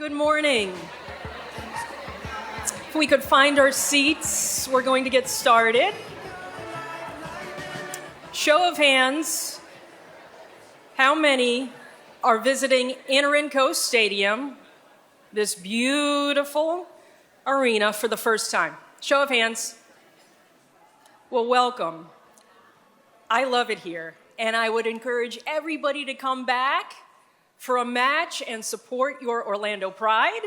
Good morning. If we could find our seats, we're going to get started. Show of hands, how many are visiting Interin Stadium, this beautiful arena, for the first time? Show of hands. Well, welcome. I love it here, and I would encourage everybody to come back for a match and support your Orlando Pride.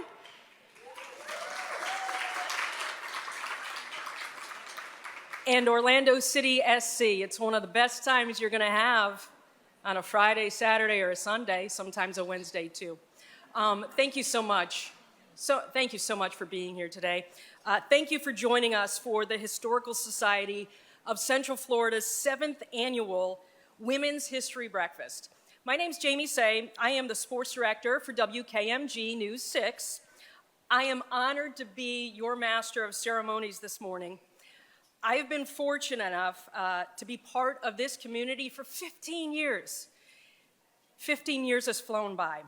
And Orlando City SC. It's one of the best times you're going to have on a Friday, Saturday, or a Sunday, sometimes a Wednesday too. Thank you so much. Thank you so much for being here today. Thank you for joining us for the Historical Society of Central Florida's 7th annual Women's History Breakfast. My name's Jamie Say. I am the sports director for WKMG News 6. I am honored to be your master of ceremonies this morning. I have been fortunate enough to be part of this community for 15 years. 15 years has flown by.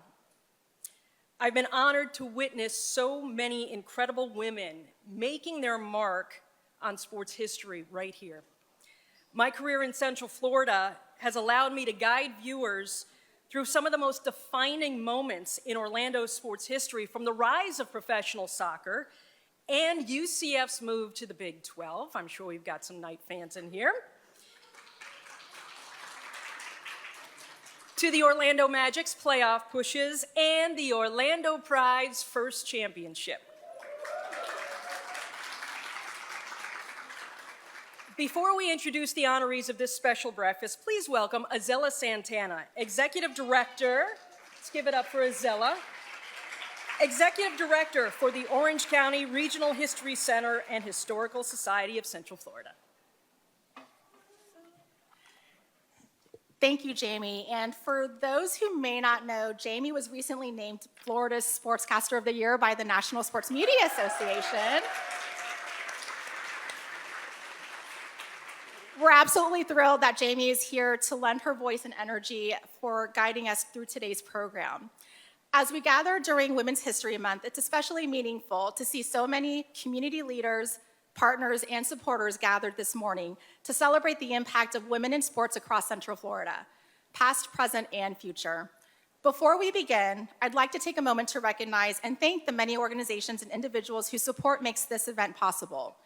I've been honored to witness so many incredible women making their mark on sports history right here. My career in Central Florida has allowed me to guide viewers through some of the most defining moments in Orlando sports history, from the rise of professional soccer and UCF's move to the Big 12. I'm sure we've got some Knight fans in here. To the Orlando Magic's playoff pushes and the Orlando Pride's first championship. Before we introduce the honorees of this special breakfast, please welcome Azella Santana, Executive Director. Let's give it up for Azella. Executive Director for the Orange County Regional History Center and Historical Society of Central Florida. Thank you, Jamie. And for those who may not know, Jamie was recently named Florida's Sportscaster of the Year by the National Sports Media Association. We're absolutely thrilled that Jamie is here to lend her voice and energy for guiding us through today's program. As we gather during Women's History Month, it's especially meaningful to see so many community leaders, partners, and supporters gathered this morning to celebrate the impact of women in sports across Central Florida, past, present, and future. Before we begin, I'd like to take a moment to recognize and thank the many organizations and individuals whose support makes this event possible.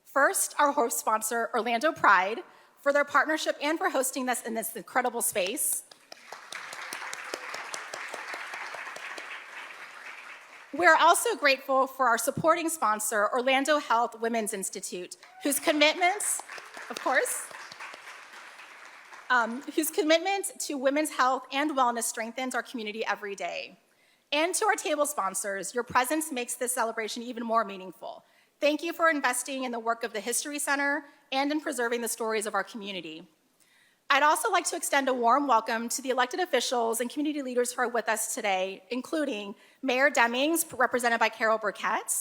First, our host sponsor, Orlando Pride, for their partnership and for hosting us in this incredible space. We're also grateful for our supporting sponsor, Orlando Health Women's Institute, whose commitment to women's health and wellness strengthens our community every day. And to our table sponsors, your presence makes this celebration even more meaningful. Thank you for investing in the work of the History Center and in preserving the stories of our community. I'd also like to extend a warm welcome to the elected officials and community leaders who are with us today, including Mayor Demings, represented by Carol Burkett,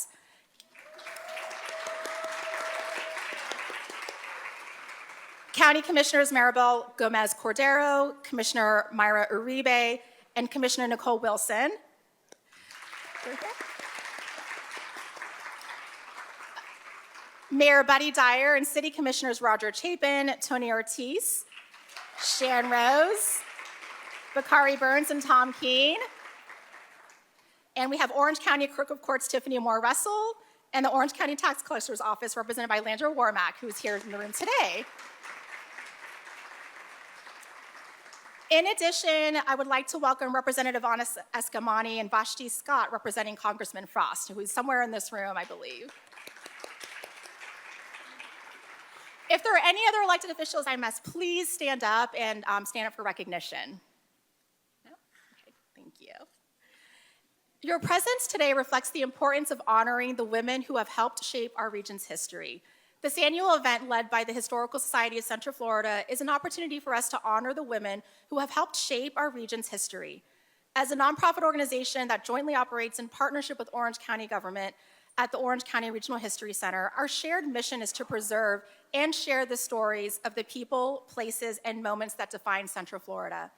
County Commissioners Maribel Gomez Cordero, Commissioner Myra Uribe, and Commissioner Nicole Wilson. Mayor Buddy Dyer and City Commissioners Roger Chapin, Tony Ortiz, Sharon Rose, Bakari Burns, and Tom Keene. And we have Orange County Clerk of Courts Tiffany Moore Russell and the Orange County Tax Collector's Office, represented by Landra Warmack, who is here in the room today. In addition, I would like to welcome Representative Anna Escamani and Vashti Scott, representing Congressman Frost, who is somewhere in this room, I believe. If there are any other elected officials I must, please stand up and stand up for recognition. No? Okay, thank you. Your presence today reflects the importance of honoring the women who have helped shape our region's history. This annual event, led by the Historical Society of Central Florida, is an opportunity for us to honor the women who have helped shape our region's history. As a nonprofit organization that jointly operates in partnership with Orange County government, at the Orange County Regional History Center, our shared mission is to preserve and share the stories of the people, places, and moments that define Central Florida.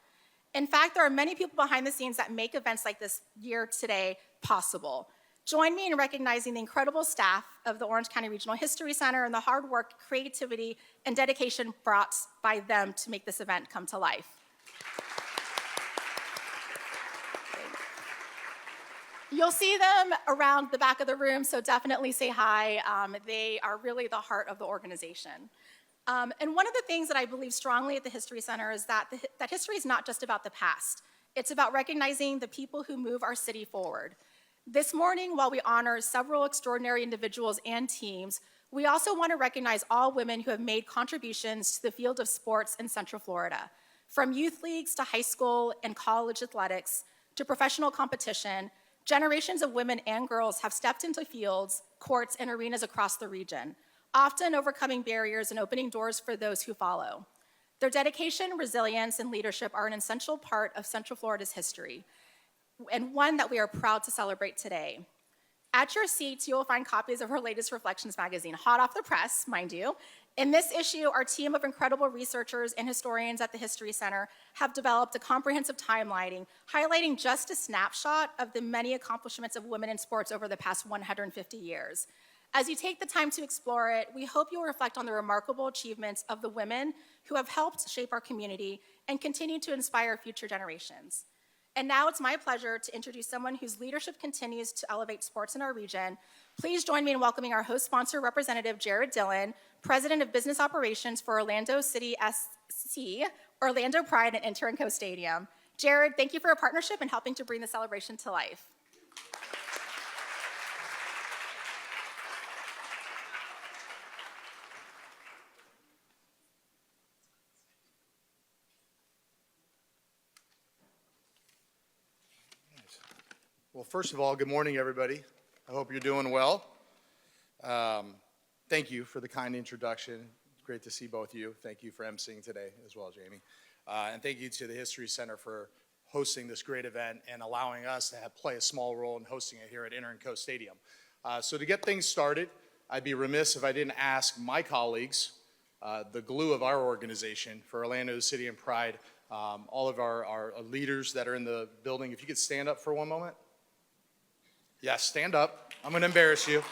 In fact, there are many people behind the scenes that make events like this year today possible. Join me in recognizing the incredible staff of the Orange County Regional History Center and the hard work, creativity, and dedication brought by them to make this event come to life. You'll see them around the back of the room, so definitely say hi. They are really the heart of the organization. And one of the things that I believe strongly at the History Center is that history is not just about the past. It's about recognizing the people who move our city forward. This morning, while we honor several extraordinary individuals and teams, we also want to recognize all women who have made contributions to the field of sports in Central Florida. From youth leagues to high school and college athletics to professional competition, generations of women and girls have stepped into fields, courts, and arenas across the region, often overcoming barriers and opening doors for those who follow. Their dedication, resilience, and leadership are an essential part of Central Florida's history, and one that we are proud to celebrate today. At your seats, you will find copies of her latest Reflections magazine, hot off the press, mind you. In this issue, our team of incredible researchers and historians at the History Center have developed a comprehensive timeline highlighting just a snapshot of the many accomplishments of women in sports over the past 150 years. As you take the time to explore it, we hope you'll reflect on the remarkable achievements of the women who have helped shape our community and continue to inspire future generations. And now it's my pleasure to introduce someone whose leadership continues to elevate sports in our region. Please join me in welcoming our host sponsor representative, Jared Dillon, President of Business Operations for Orlando City SC, Orlando Pride, and Inter & Co Stadium. Jared, thank you for your partnership and helping to bring the celebration to life. Well, first of all, good morning, everybody. I hope you're doing well. Thank you for the kind introduction. It's great to see both of you. Thank you for emceeing today as well, Jamie. And thank you to the History Center for hosting this great event and allowing us to play a small role in hosting it here at Inter & Co Stadium. So to get things started, I'd be remiss if I didn't ask my colleagues, the glue of our organization for Orlando City and Pride, all of our leaders that are in the building, if you could stand up for one moment. Yes, stand up. I'm going to embarrass you.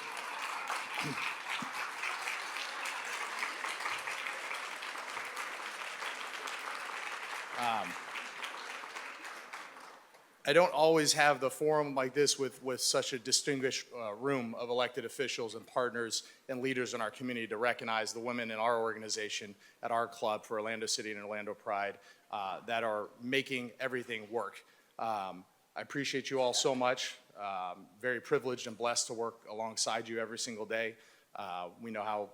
I don't always have the forum like this with such a distinguished room of elected officials and partners and leaders in our community to recognize the women in our organization at our club for Orlando City and Orlando Pride that are making everything work. I appreciate you all so much. Very privileged and blessed to work alongside you every single day. We know how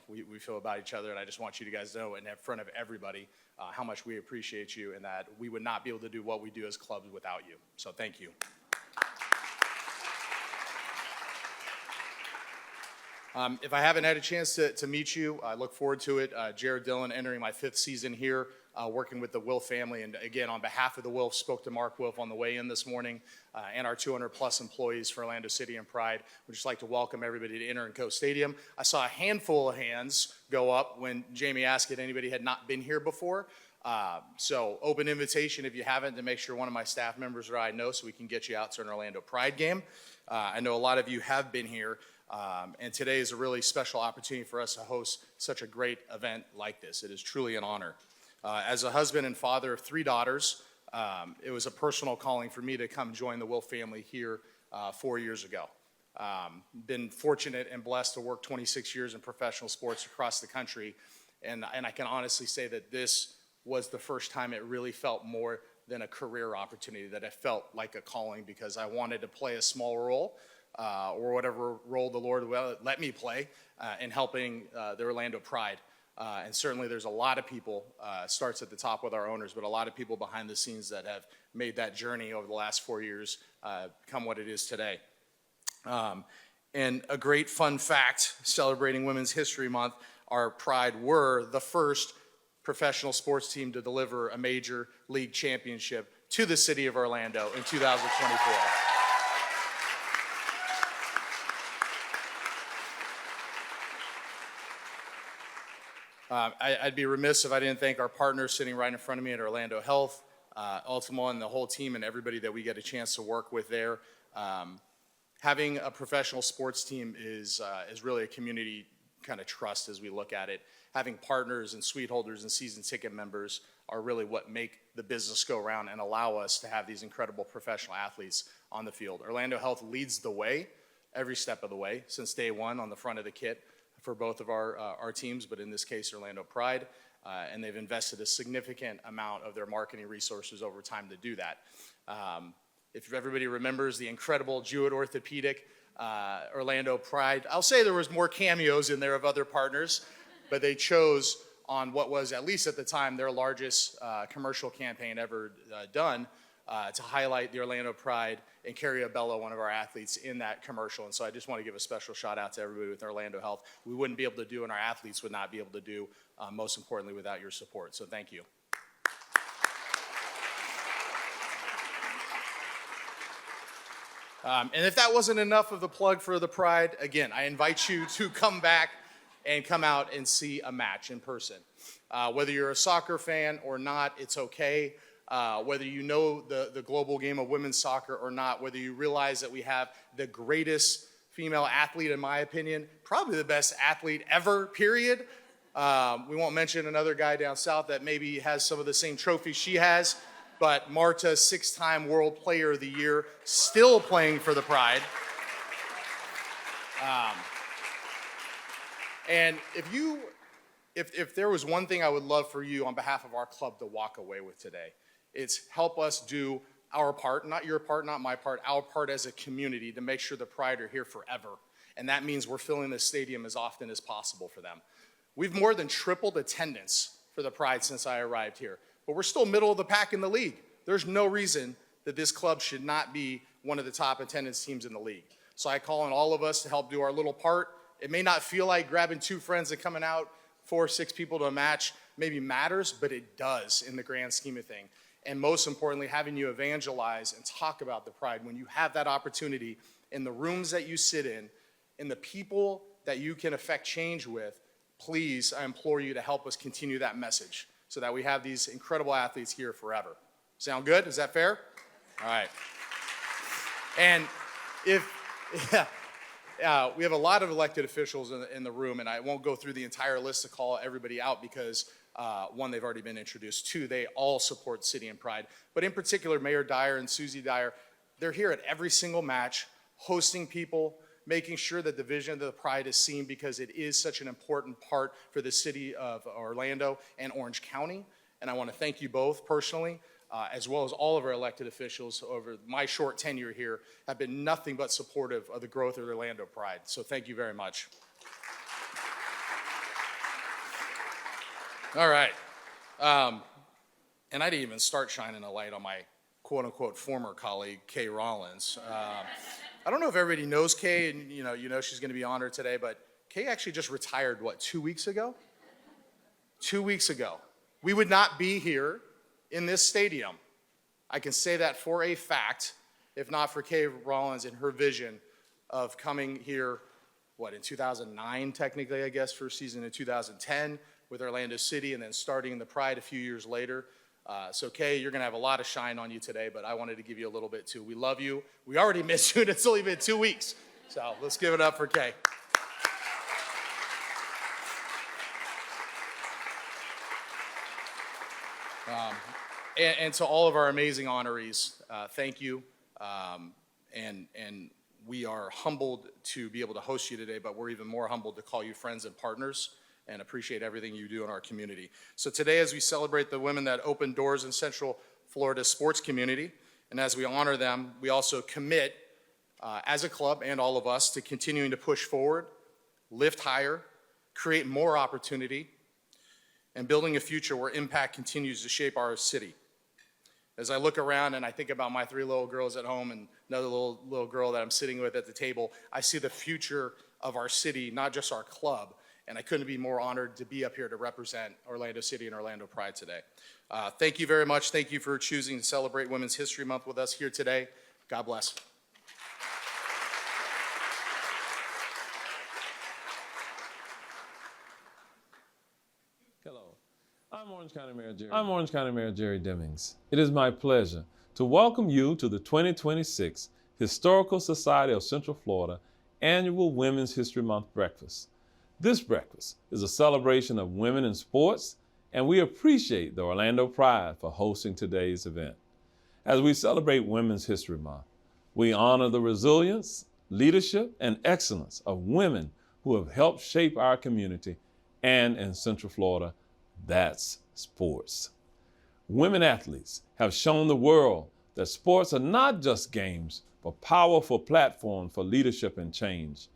we feel about each other, and I just want you guys to know in front of everybody how much we appreciate you and that we would not be able to do what we do as clubs without you. So thank you. If I haven't had a chance to meet you, I look forward to it. Jared Dillon entering my 5th season here, working with the Wilf family. And again, on behalf of the Wilf, spoke to Mark Wilf on the way in this morning and our 200 plus employees for Orlando City and Pride. We'd just like to welcome everybody to Inter & Co Stadium. I saw a handful of hands go up when Jamie asked if anybody had not been here before. So open invitation if you haven't to make sure one of my staff members or I know so we can get you out to an Orlando Pride game. I know a lot of you have been here. And today is a really special opportunity for us to host such a great event like this. It is truly an honor. As a husband and father of 3 daughters, it was a personal calling for me to come join the Wilf family here 4 years ago. Been fortunate and blessed to work 26 years in professional sports across the country, and I can honestly say that this was the first time it really felt more than a career opportunity, that it felt like a calling because I wanted to play a small role or whatever role the Lord will let me play in helping the Orlando Pride. And certainly there's a lot of people, starts at the top with our owners, but a lot of people behind the scenes that have made that journey over the last 4 years come what it is today. And a great fun fact, celebrating Women's History Month, our Pride were the first professional sports team to deliver a major league championship to the city of Orlando in 2024. I'd be remiss if I didn't thank our partners sitting right in front of me at Orlando Health, Ultima and the whole team and everybody that we get a chance to work with there. Having a professional sports team is really a community kind of trust as we look at it. Having partners and suite holders and season ticket members are really what make the business go around and allow us to have these incredible professional athletes on the field. Orlando Health leads the way every step of the way since day one on the front of the kit for both of our teams, but in this case, Orlando Pride. And they've invested a significant amount of their marketing resources over time to do that. If everybody remembers the incredible Jewett Orthopedic Orlando Pride, I'll say there was more cameos in there of other partners, but they chose on what was, at least at the time, their largest commercial campaign ever done to highlight the Orlando Pride and Carrie Abello, one of our athletes, in that commercial. And so I just want to give a special shout out to everybody with Orlando Health. We wouldn't be able to do, and our athletes would not be able to do, most importantly, without your support. So thank you. And if that wasn't enough of the plug for the Pride, again, I invite you to come back and come out and see a match in person. Whether you're a soccer fan or not, it's okay. Whether you know the global game of women's soccer or not, whether you realize that we have the greatest female athlete, in my opinion, probably the best athlete ever, period. We won't mention another guy down south that maybe has some of the same trophies she has, but Marta, 6-time World Player of the Year, still playing for the Pride. And if there was one thing I would love for you on behalf of our club to walk away with today, it's help us do our part, not your part, not my part, our part as a community to make sure the Pride are here forever. And that means we're filling the stadium as often as possible for them. We've more than tripled attendance for the Pride since I arrived here, but we're still middle of the pack in the league. There's no reason that this club should not be one of the top attendance teams in the league. So I call on all of us to help do our little part. It may not feel like grabbing 2 friends and coming out 4 or 6 people to a match maybe matters, but it does in the grand scheme of things. And most importantly, having you evangelize and talk about the Pride when you have that opportunity in the rooms that you sit in the people that you can affect change with. Please, I implore you to help us continue that message so that we have these incredible athletes here forever. Sound good? Is that fair? All right. And we have a lot of elected officials in the room, and I won't go through the entire list to call everybody out because, one, they've already been introduced. 2, they all support City and Pride. But in particular, Mayor Dyer and Susie Dyer, they're here at every single match, hosting people, making sure that the vision of the Pride is seen because it is such an important part for the city of Orlando and Orange County. And I want to thank you both personally, as well as all of our elected officials over my short tenure here have been nothing but supportive of the growth of the Orlando Pride. So thank you very much. All right. And I didn't even start shining a light on my quote-unquote former colleague, Kay Rollins. I don't know if everybody knows Kay, and you know she's going to be honored today, but Kay actually just retired, 2 weeks ago? 2 weeks ago. We would not be here in this stadium. I can say that for a fact, if not for Kay Rollins and her vision of coming here, in 2009, technically, I guess, first season in 2010 with Orlando City, and then starting the Pride a few years later. So Kay, you're gonna have a lot of shine on you today, but I wanted to give you a little bit too. We love you. We already missed you, and it's only been 2 weeks. So let's give it up for Kay. And to all of our amazing honorees, thank you. And we are humbled to be able to host you today, but we're even more humbled to call you friends and partners and appreciate everything you do in our community. So today, as we celebrate the women that opened doors in Central Florida's sports community, and as we honor them, we also commit as a club and all of us to continuing to push forward, lift higher, create more opportunity, and building a future where impact continues to shape our city. As I look around and I think about my 3 little girls at home and another little girl that I'm sitting with at the table, I see the future of our city, not just our club, and I couldn't be more honored to be up here to represent Orlando City and Orlando Pride today. Thank you very much. Thank you for choosing to celebrate Women's History Month with us here today. God bless. Hello. I'm Orange County Mayor Jerry Demings. It is my pleasure to welcome you to the 2026 Historical Society of Central Florida Annual Women's History Month Breakfast. This breakfast is a celebration of women in sports, and we appreciate the Orlando Pride for hosting today's event. As we celebrate Women's History Month, we honor the resilience, leadership, and excellence of women who have helped shape our community, and in Central Florida, that's sports. Women athletes have shown the world that sports are not just games, but powerful platforms for leadership and change.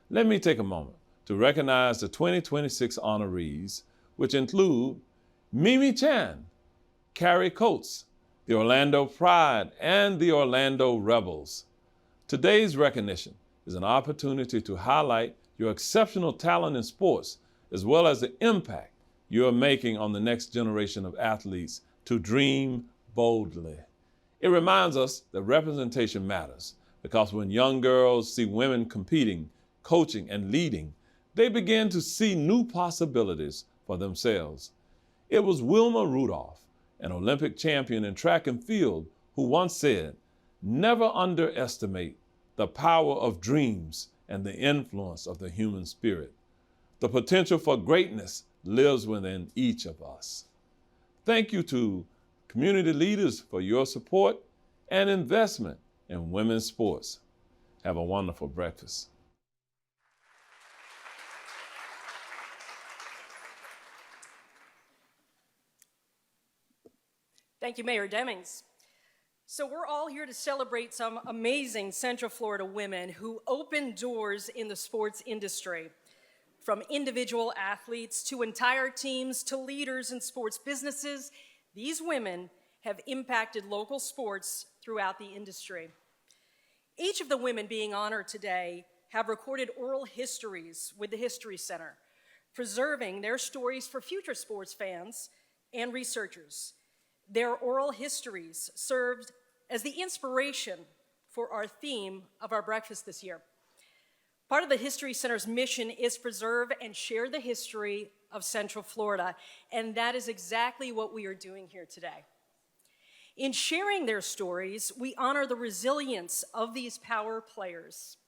Let me take a moment to recognize the 2026 honorees, which include Mimi Chan, Carrie Coates, the Orlando Pride, and the Orlando Rebels. Today's recognition is an opportunity to highlight your exceptional talent in sports, as well as the impact you are making on the next generation of athletes to dream boldly. It reminds us that representation matters, because when young girls see women competing, coaching, and leading, they begin to see new possibilities for themselves. It was Wilma Rudolph, an Olympic champion in track and field, who once said, "Never underestimate the power of dreams and the influence of the human spirit. The potential for greatness lives within each of us." Thank you to community leaders for your support and investment in women's sports. Have a wonderful breakfast. Thank you, Mayor Demings. So we're all here to celebrate some amazing Central Florida women who opened doors in the sports industry. From individual athletes to entire teams to leaders in sports businesses, these women have impacted local sports throughout the industry. Each of the women being honored today have recorded oral histories with the History Center, preserving their stories for future sports fans and researchers. Their oral histories served as the inspiration for our theme of our breakfast this year. Part of the History Center's mission is preserve and share the history of Central Florida, and that is exactly what we are doing here today. In sharing their stories, we honor the resilience of these power players,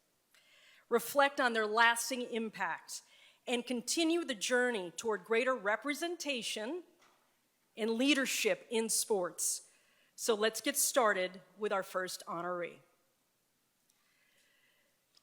reflect on their lasting impact, and continue the journey toward greater representation and leadership in sports. So let's get started with our first honoree.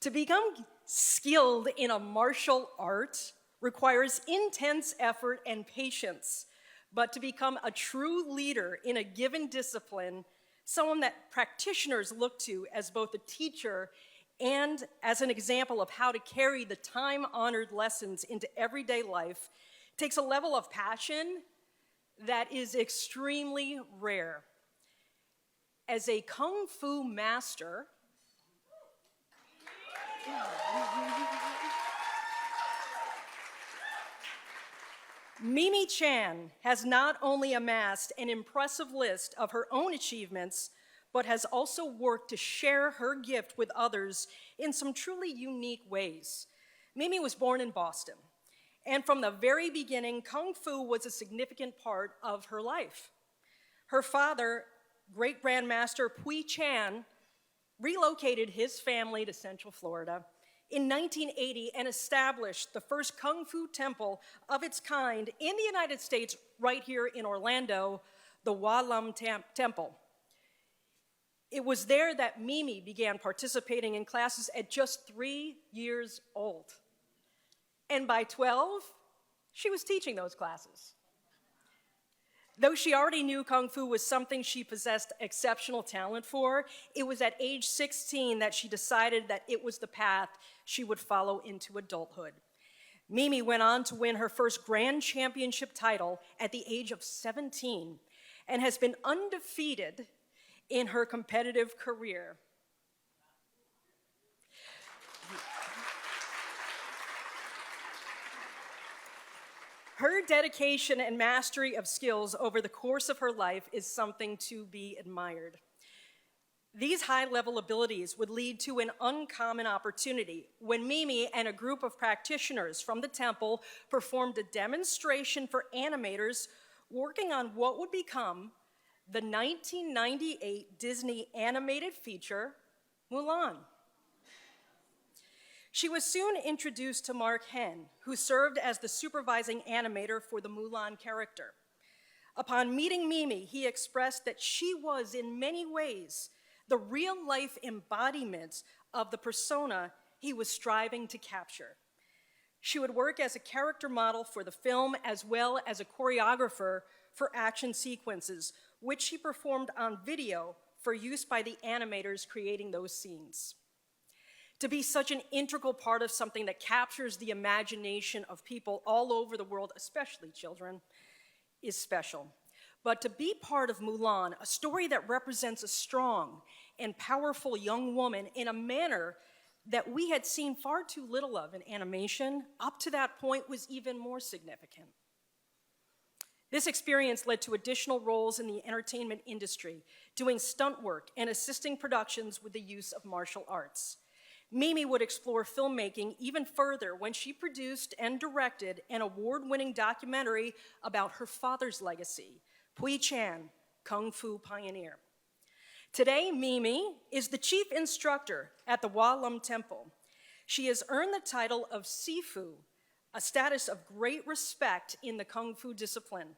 To become skilled in a martial art requires intense effort and patience, but to become a true leader in a given discipline, someone that practitioners look to as both a teacher and as an example of how to carry the time-honored lessons into everyday life, takes a level of passion that is extremely rare. As a Kung Fu master, Mimi Chan has not only amassed an impressive list of her own achievements, but has also worked to share her gift with others in some truly unique ways. Mimi was born in Boston, and from the very beginning, Kung Fu was a significant part of her life. Her father, Great Grandmaster Pui Chan, relocated his family to Central Florida in 1980 and established the first Kung Fu temple of its kind in the United States right here in Orlando, the Wa Lam Temple. It was there that Mimi began participating in classes at just 3 years old. And by 12, she was teaching those classes. Though she already knew Kung Fu was something she possessed exceptional talent for, it was at age 16 that she decided that it was the path she would follow into adulthood. Mimi went on to win her first grand championship title at the age of 17 and has been undefeated in her competitive career. Her dedication and mastery of skills over the course of her life is something to be admired. These high-level abilities would lead to an uncommon opportunity when Mimi and a group of practitioners from the temple performed a demonstration for animators working on what would become the 1998 Disney animated feature, Mulan. She was soon introduced to Mark Henn, who served as the supervising animator for the Mulan character. Upon meeting Mimi, he expressed that she was, in many ways, the real-life embodiment of the persona he was striving to capture. She would work as a character model for the film as well as a choreographer for action sequences, which she performed on video for use by the animators creating those scenes. To be such an integral part of something that captures the imagination of people all over the world, especially children, is special. But to be part of Mulan, a story that represents a strong and powerful young woman in a manner that we had seen far too little of in animation, up to that point was even more significant. This experience led to additional roles in the entertainment industry, doing stunt work and assisting productions with the use of martial arts. Mimi would explore filmmaking even further when she produced and directed an award-winning documentary about her father's legacy, Pui Chan, Kung Fu Pioneer. Today, Mimi is the chief instructor at the Hua Lum Temple. She has earned the title of Sifu, a status of great respect in the Kung Fu discipline.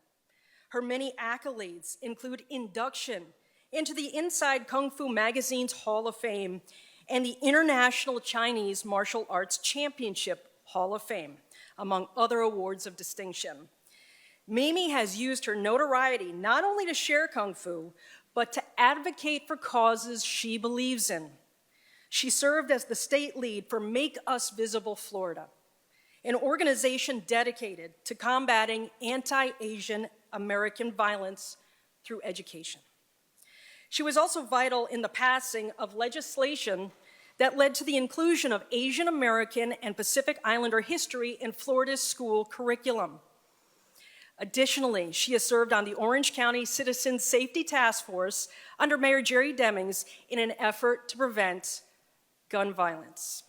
Her many accolades include induction into the Inside Kung Fu Magazine's Hall of Fame and the International Chinese Martial Arts Championship Hall of Fame, among other awards of distinction. Mimi has used her notoriety not only to share Kung Fu, but to advocate for causes she believes in. She served as the state lead for Make Us Visible Florida, an organization dedicated to combating anti-Asian American violence through education. She was also vital in the passing of legislation that led to the inclusion of Asian American and Pacific Islander history in Florida's school curriculum. Additionally, she has served on the Orange County Citizen Safety Task Force under Mayor Jerry Demings in an effort to prevent gun violence.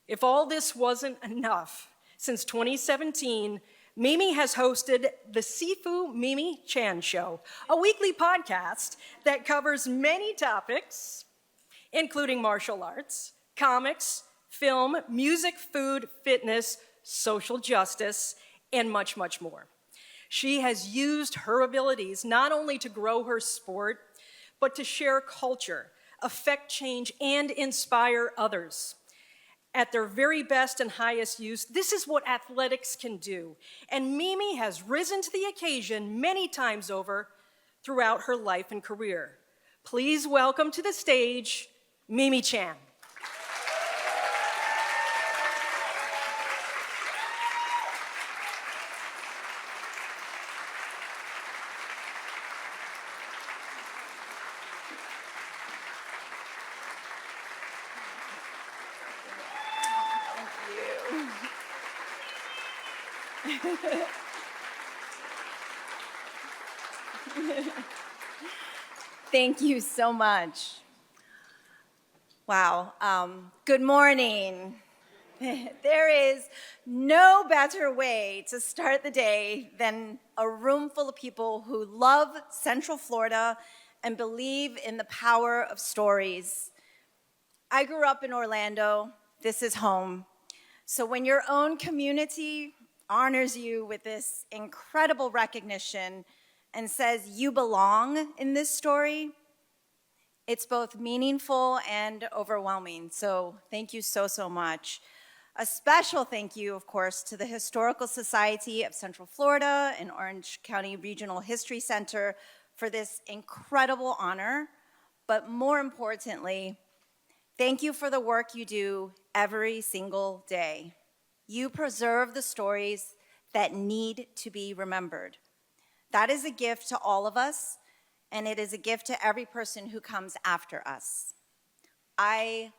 If all this wasn't enough, since 2017, Mimi has hosted the Sifu Mimi Chan Show, a weekly podcast that covers many topics, including martial arts, comics, film, music, food, fitness, social justice, and much, much more. She has used her abilities not only to grow her sport, but to share culture, affect change, and inspire others. At their very best and highest use, this is what athletics can do. And Mimi has risen to the occasion many times over throughout her life and career. Please welcome to the stage, Mimi Chan. Thank you so much. Wow. Good morning. There is no better way to start the day than a room full of people who love Central Florida and believe in the power of stories. I grew up in Orlando. This is home. So when your own community honors you with this incredible recognition and says you belong in this story, it's both meaningful and overwhelming. So thank you so, so much. A special thank you, of course, to the Historical Society of Central Florida and Orange County Regional History Center for this incredible honor. But more importantly, thank you for the work you do every single day. You preserve the stories that need to be remembered. That is a gift to all of us, and it is a gift to every person who comes after us. I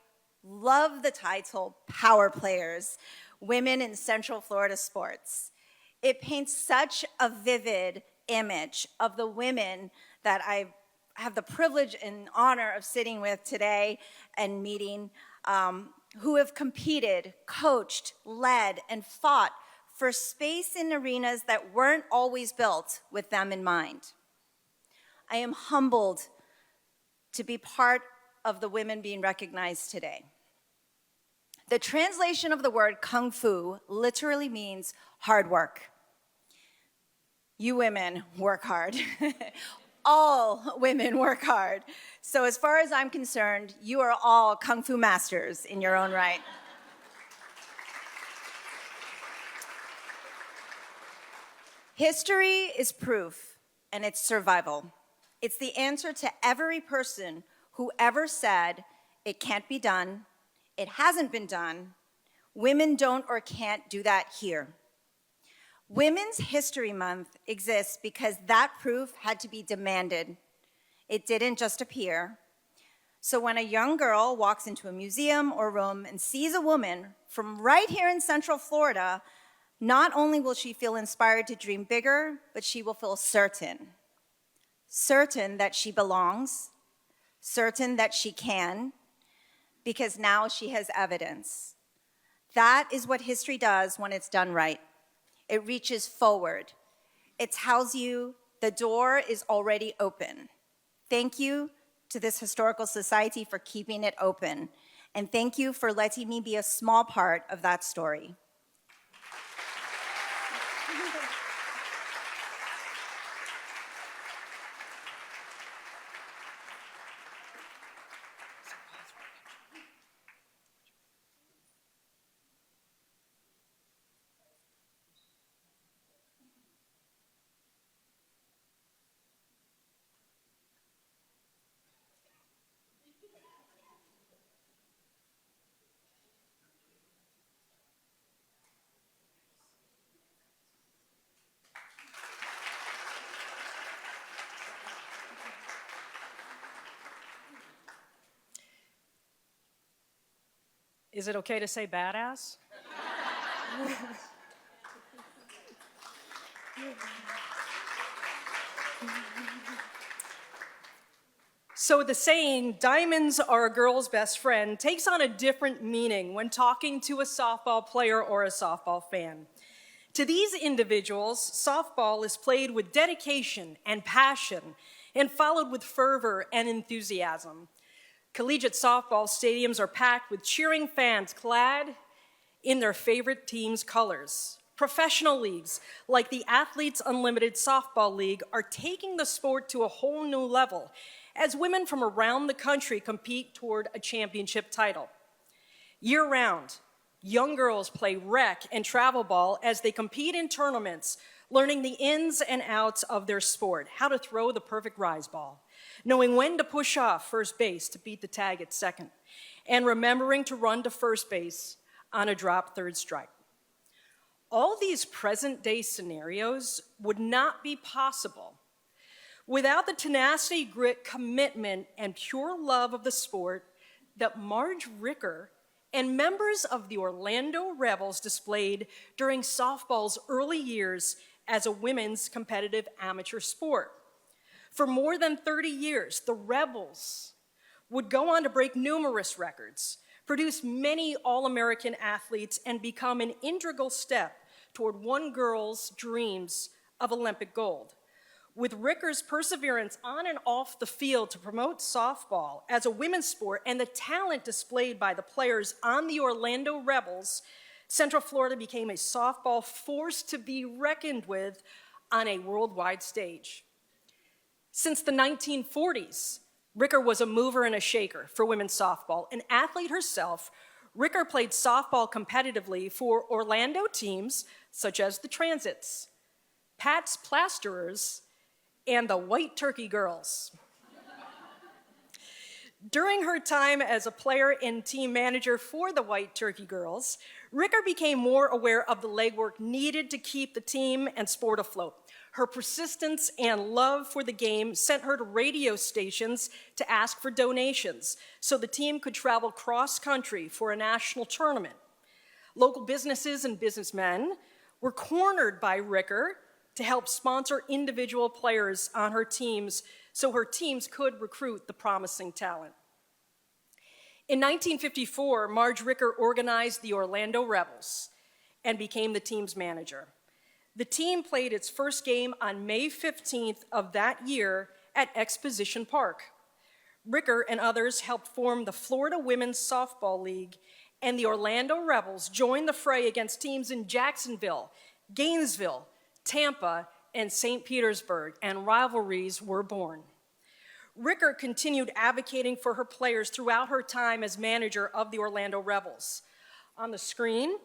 love the title, Power Players, Women in Central Florida Sports. It paints such a vivid image of the women that I have the privilege and honor of sitting with today and meeting, who have competed, coached, led, and fought for space in arenas that weren't always built with them in mind. I am humbled to be part of the women being recognized today. The translation of the word kung fu literally means hard work. You women work hard. All women work hard. So as far as I'm concerned, you are all kung fu masters in your own right. History is proof, and it's survival. It's the answer to every person who ever said, it can't be done, it hasn't been done, women don't or can't do that here. Women's History Month exists because that proof had to be demanded. It didn't just appear. So when a young girl walks into a museum or room and sees a woman from right here in Central Florida, not only will she feel inspired to dream bigger, but she will feel certain. Certain that she belongs, certain that she can, because now she has evidence. That is what history does when it's done right. It reaches forward. It tells you the door is already open. Thank you to this historical society for keeping it open. And thank you for letting me be a small part of that story. Is it okay to say badass? So the saying, diamonds are a girl's best friend, takes on a different meaning when talking to a softball player or a softball fan. To these individuals, softball is played with dedication and passion and followed with fervor and enthusiasm. Collegiate softball stadiums are packed with cheering fans clad in their favorite team's colors. Professional leagues, like the Athletes Unlimited Softball League, are taking the sport to a whole new level as women from around the country compete toward a championship title. Year-round, young girls play rec and travel ball as they compete in tournaments, learning the ins and outs of their sport, how to throw the perfect rise ball, knowing when to push off first base to beat the tag at second, and remembering to run to first base on a drop third strike. All these present-day scenarios would not be possible without the tenacity, grit, commitment, and pure love of the sport that Marge Ricker and members of the Orlando Rebels displayed during softball's early years as a women's competitive amateur sport. For more than 30 years, the Rebels would go on to break numerous records, produce many All-American athletes, and become an integral step toward one girl's dreams of Olympic gold. With Ricker's perseverance on and off the field to promote softball as a women's sport and the talent displayed by the players on the Orlando Rebels, Central Florida became a softball force to be reckoned with on a worldwide stage. Since the 1940s, Ricker was a mover and a shaker for women's softball. An athlete herself, Ricker played softball competitively for Orlando teams such as the Transits, Pat's Plasterers, and the White Turkey Girls. During her time as a player and team manager for the White Turkey Girls, Ricker became more aware of the legwork needed to keep the team and sport afloat. Her persistence and love for the game sent her to radio stations to ask for donations so the team could travel cross-country for a national tournament. Local businesses and businessmen were cornered by Ricker to help sponsor individual players on her teams so her teams could recruit the promising talent. In 1954, Marge Ricker organized the Orlando Rebels, and became the team's manager. The team played its first game on May 15th of that year at Exposition Park. Ricker and others helped form the Florida Women's Softball League, and the Orlando Rebels joined the fray against teams in Jacksonville, Gainesville, Tampa, and St. Petersburg, and rivalries were born. Ricker continued advocating for her players throughout her time as manager of the Orlando Rebels. On the screen,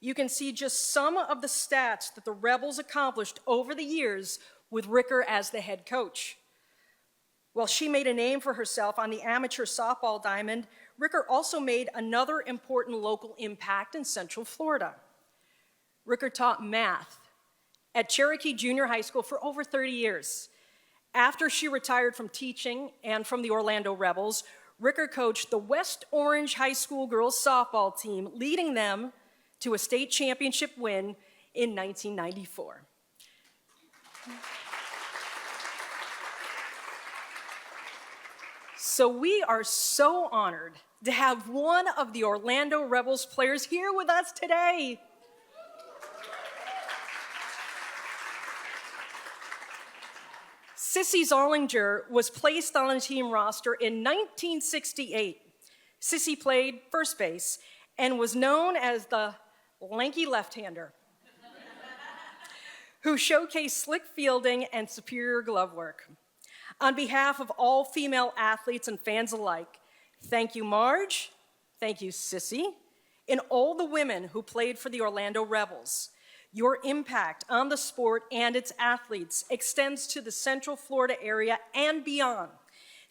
you can see just some of the stats that the Rebels accomplished over the years with Ricker as the head coach. While she made a name for herself on the amateur softball diamond, Ricker also made another important local impact in Central Florida. Ricker taught math at Cherokee Junior High School for over 30 years. After she retired from teaching and from the Orlando Rebels, Ricker coached the West Orange High School girls softball team, leading them to a state championship win in 1994. So we are so honored to have one of the Orlando Rebels players here with us today. Sissy Zollinger was placed on the team roster in 1968. Sissy played first base and was known as the lanky left-hander who showcased slick fielding and superior glove work. On behalf of all female athletes and fans alike, thank you, Marge, thank you, Sissy, and all the women who played for the Orlando Rebels. Your impact on the sport and its athletes extends to the Central Florida area and beyond.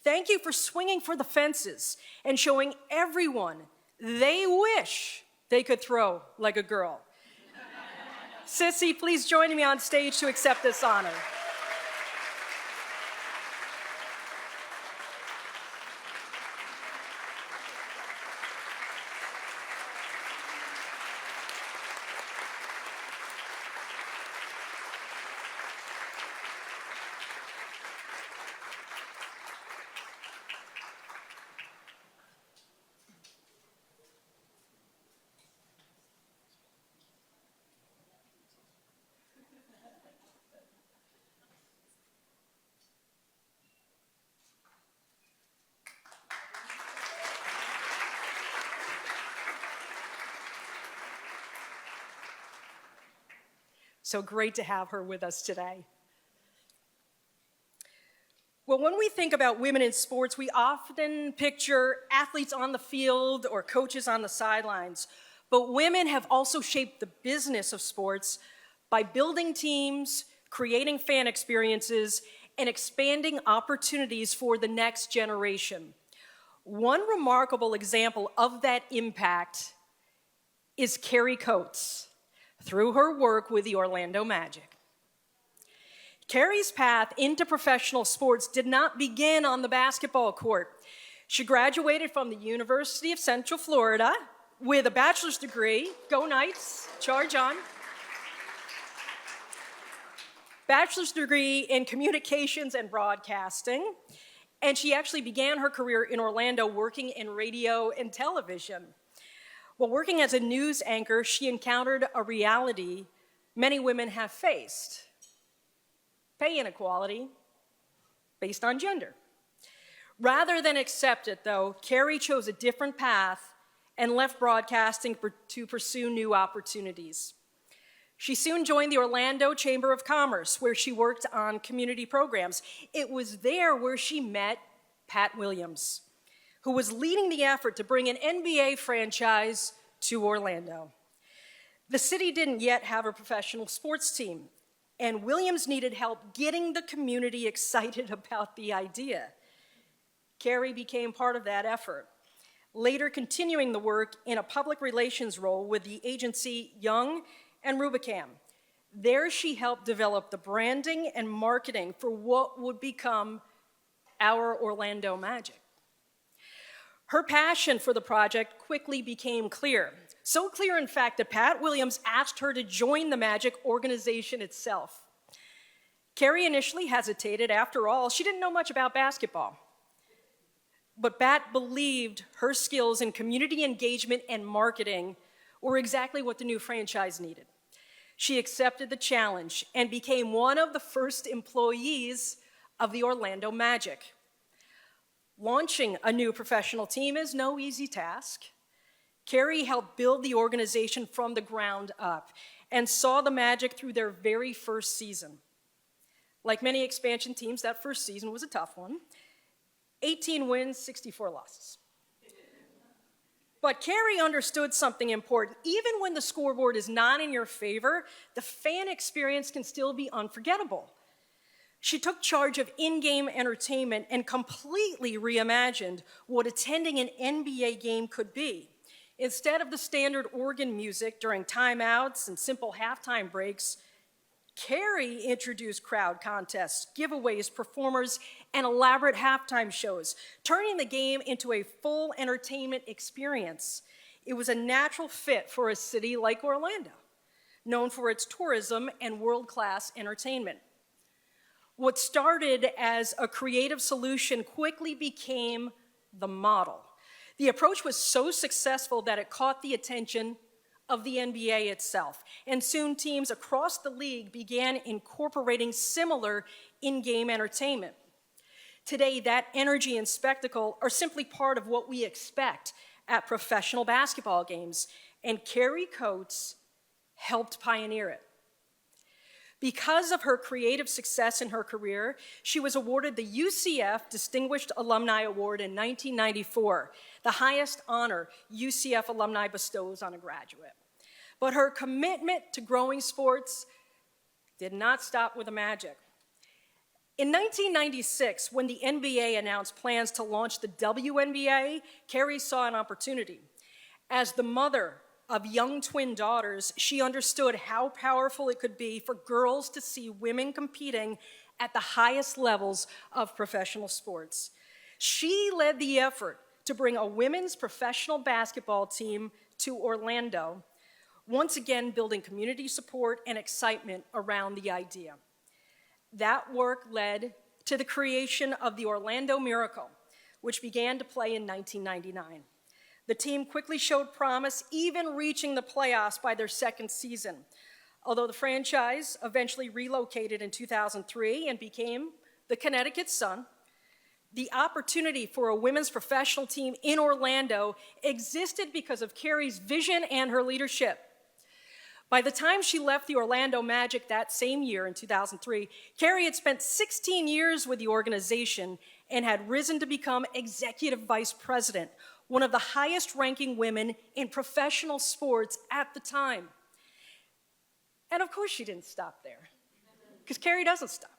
Thank you for swinging for the fences and showing everyone they wish they could throw like a girl. Sissy, please join me on stage to accept this honor. So great to have her with us today. Well, when we think about women in sports, we often picture athletes on the field or coaches on the sidelines. But women have also shaped the business of sports by building teams, creating fan experiences, and expanding opportunities for the next generation. One remarkable example of that impact is Carrie Coates, through her work with the Orlando Magic. Carrie's path into professional sports did not begin on the basketball court. She graduated from the University of Central Florida with a bachelor's degree, go Knights, charge on, bachelor's degree in communications and broadcasting, and she actually began her career in Orlando working in radio and television. While working as a news anchor, she encountered a reality many women have faced: pay inequality based on gender. Rather than accept it, though, Carrie chose a different path and left broadcasting to pursue new opportunities. She soon joined the Orlando Chamber of Commerce, where she worked on community programs. It was there where she met Pat Williams, who was leading the effort to bring an NBA franchise to Orlando. The city didn't yet have a professional sports team, and Williams needed help getting the community excited about the idea. Carrie became part of that effort, later continuing the work in a public relations role with the agency Young and Rubicam. There she helped develop the branding and marketing for what would become our Orlando Magic. Her passion for the project quickly became clear. So clear, in fact, that Pat Williams asked her to join the Magic organization itself. Carrie initially hesitated. After all, she didn't know much about basketball. But Pat believed her skills in community engagement and marketing were exactly what the new franchise needed. She accepted the challenge and became one of the first employees of the Orlando Magic. Launching a new professional team is no easy task. Carrie helped build the organization from the ground up and saw the Magic through their very first season. Like many expansion teams, that first season was a tough one. 18 wins, 64 losses. But Carrie understood something important. Even when the scoreboard is not in your favor, the fan experience can still be unforgettable. She took charge of in-game entertainment and completely reimagined what attending an NBA game could be. Instead of the standard organ music during timeouts and simple halftime breaks, Carrie introduced crowd contests, giveaways, performers, and elaborate halftime shows, turning the game into a full entertainment experience. It was a natural fit for a city like Orlando, known for its tourism and world-class entertainment. What started as a creative solution quickly became the model. The approach was so successful that it caught the attention of the NBA itself, and soon teams across the league began incorporating similar in-game entertainment. Today, that energy and spectacle are simply part of what we expect at professional basketball games, and Carrie Coates helped pioneer it. Because of her creative success in her career, she was awarded the UCF Distinguished Alumni Award in 1994, the highest honor UCF alumni bestows on a graduate. But her commitment to growing sports did not stop with the Magic. In 1996, when the NBA announced plans to launch the WNBA, Carrie saw an opportunity. As the mother of young twin daughters, she understood how powerful it could be for girls to see women competing at the highest levels of professional sports. She led the effort to bring a women's professional basketball team to Orlando, once again building community support and excitement around the idea. That work led to the creation of the Orlando Miracle, which began to play in 1999. The team quickly showed promise, even reaching the playoffs by their second season, although the franchise eventually relocated in 2003 and became the Connecticut Sun. The opportunity for a women's professional team in Orlando existed because of Carrie's vision and her leadership. By the time she left the Orlando Magic that same year in 2003, Carrie had spent 16 years with the organization and had risen to become executive vice president, one of the highest-ranking women in professional sports at the time. And of course she didn't stop there, because Carrie doesn't stop.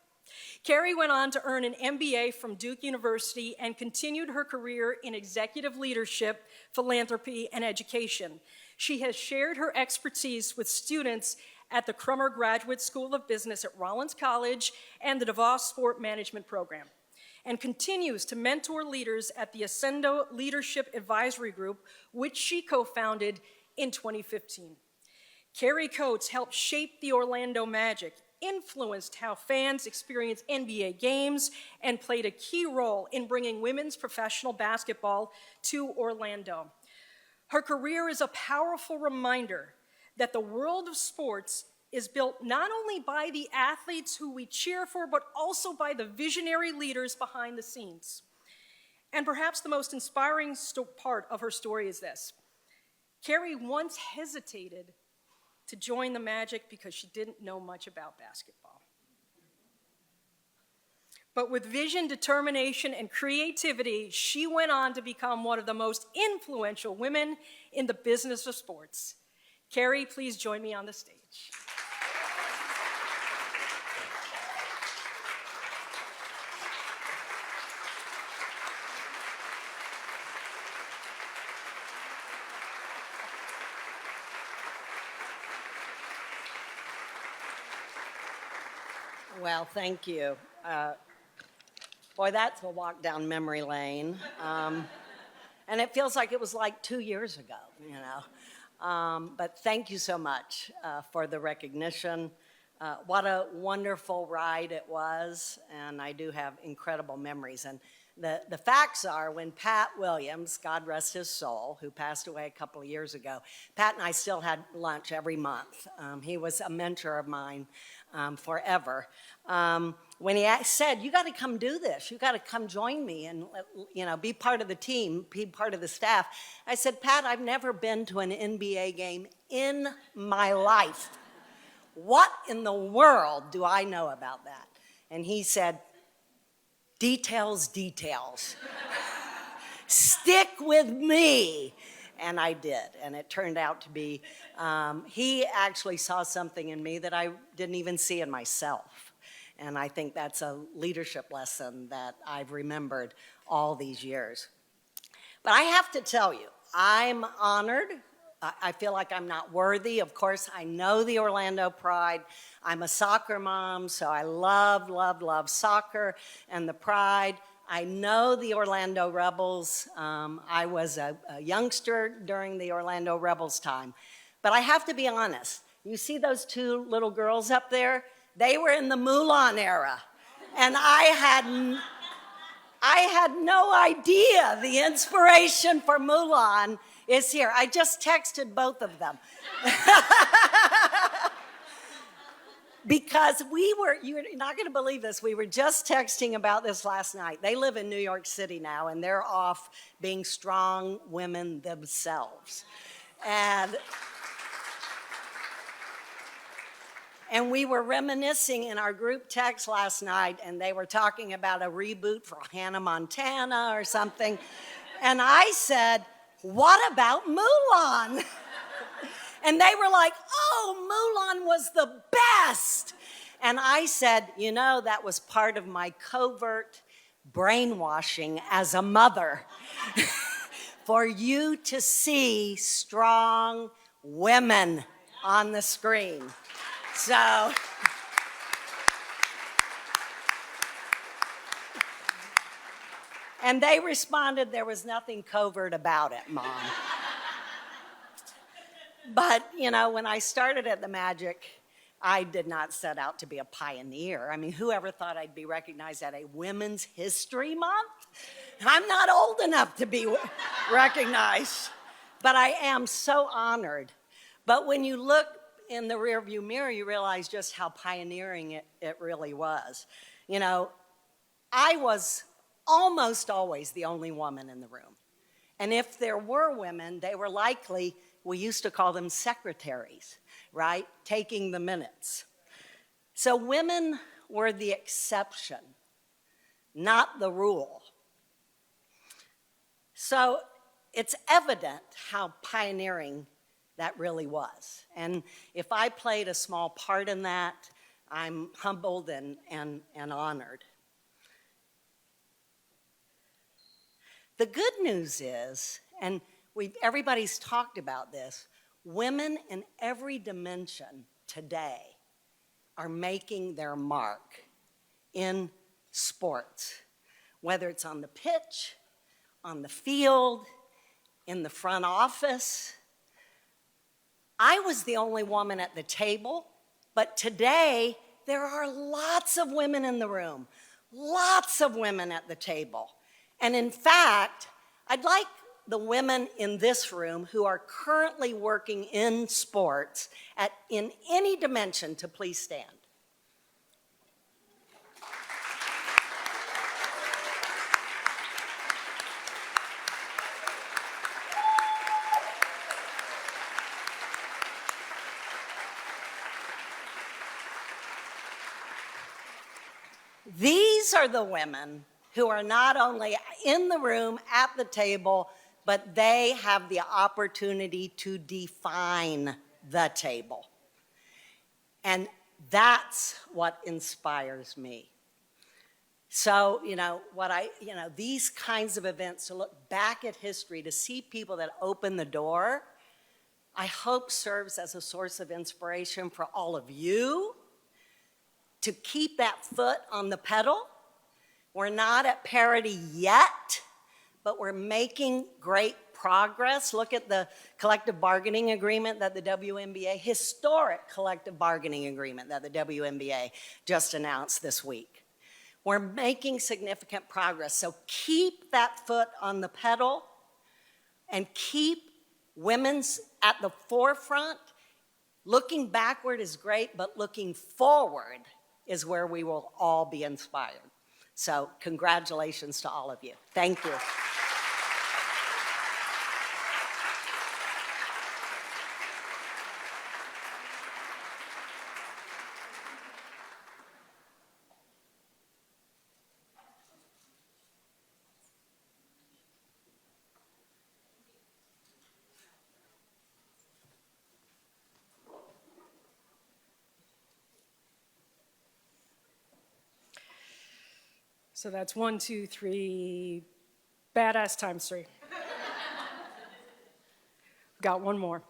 Carrie went on to earn an MBA from Duke University and continued her career in executive leadership, philanthropy, and education. She has shared her expertise with students at the Crummer Graduate School of Business at Rollins College and the DeVos Sport Management Program, and continues to mentor leaders at the Ascendo Leadership Advisory Group, which she co-founded in 2015. Carrie Coates helped shape the Orlando Magic, influenced how fans experience NBA games, and played a key role in bringing women's professional basketball to Orlando. Her career is a powerful reminder that the world of sports is built not only by the athletes who we cheer for, but also by the visionary leaders behind the scenes. And perhaps the most inspiring part of her story is this. Carrie once hesitated to join the Magic because she didn't know much about basketball. But with vision, determination, and creativity, she went on to become one of the most influential women in the business of sports. Carrie, please join me on the stage. Well, thank you. Boy, that's a walk down memory lane. And it feels like it was like 2 years ago, you know. But thank you so much for the recognition. What a wonderful ride it was, and I do have incredible memories. And The facts are, when Pat Williams, God rest his soul, who passed away a couple of years ago, Pat and I still had lunch every month. He was a mentor of mine forever. When he said, you got to come do this, you got to come join me and be part of the team, be part of the staff. I said, Pat, I've never been to an NBA game in my life. What in the world do I know about that? And he said, details, details. Stick with me. And I did, and it turned out to be, he actually saw something in me that I didn't even see in myself. And I think that's a leadership lesson that I've remembered all these years. But I have to tell you, I'm honored. I feel like I'm not worthy. Of course, I know the Orlando Pride. I'm a soccer mom, so I love, love, love soccer and the Pride. I know the Orlando Rebels. I was a youngster during the Orlando Rebels time. But I have to be honest. You see those two little girls up there? They were in the Mulan era. And I had no idea the inspiration for Mulan is here. I just texted both of them. Because you're not going to believe this, we were just texting about this last night. They live in New York City now, and they're off being strong women themselves. And we were reminiscing in our group text last night, and they were talking about a reboot for Hannah Montana or something. And I said, what about Mulan? And they were like, oh, Mulan was the best. And I said, that was part of my covert brainwashing as a mother. For you to see strong women on the screen. So, and they responded, there was nothing covert about it, Mom. But, when I started at the Magic, I did not set out to be a pioneer. I mean, whoever thought I'd be recognized at a Women's History Month? I'm not old enough to be recognized. But I am so honored. But when you look in the rearview mirror, you realize just how pioneering it really was. I was almost always the only woman in the room. And if there were women, they were likely, we used to call them secretaries, right? Taking the minutes. So women were the exception, not the rule. So it's evident how pioneering that really was. And if I played a small part in that, I'm humbled and honored. The good news is, and everybody's talked about this, women in every dimension today are making their mark in sports, whether it's on the pitch, on the field, in the front office. I was the only woman at the table, but today there are lots of women in the room, lots of women at the table. And in fact, I'd like the women in this room who are currently working in sports in any dimension to please stand. These are the women who are not only in the room at the table, but they have the opportunity to define the table. And that's what inspires me. So, these kinds of events, to look back at history, to see people that open the door, I hope serves as a source of inspiration for all of you to keep that foot on the pedal. We're not at parity yet, but we're making great progress. Look at the collective bargaining agreement that the WNBA, historic collective bargaining agreement that the WNBA just announced this week. We're making significant progress, so keep that foot on the pedal and keep women's at the forefront. Looking backward is great, but looking forward is where we will all be inspired. So congratulations to all of you. Thank you. So that's 1, 2, 3, badass times 3. Got one more.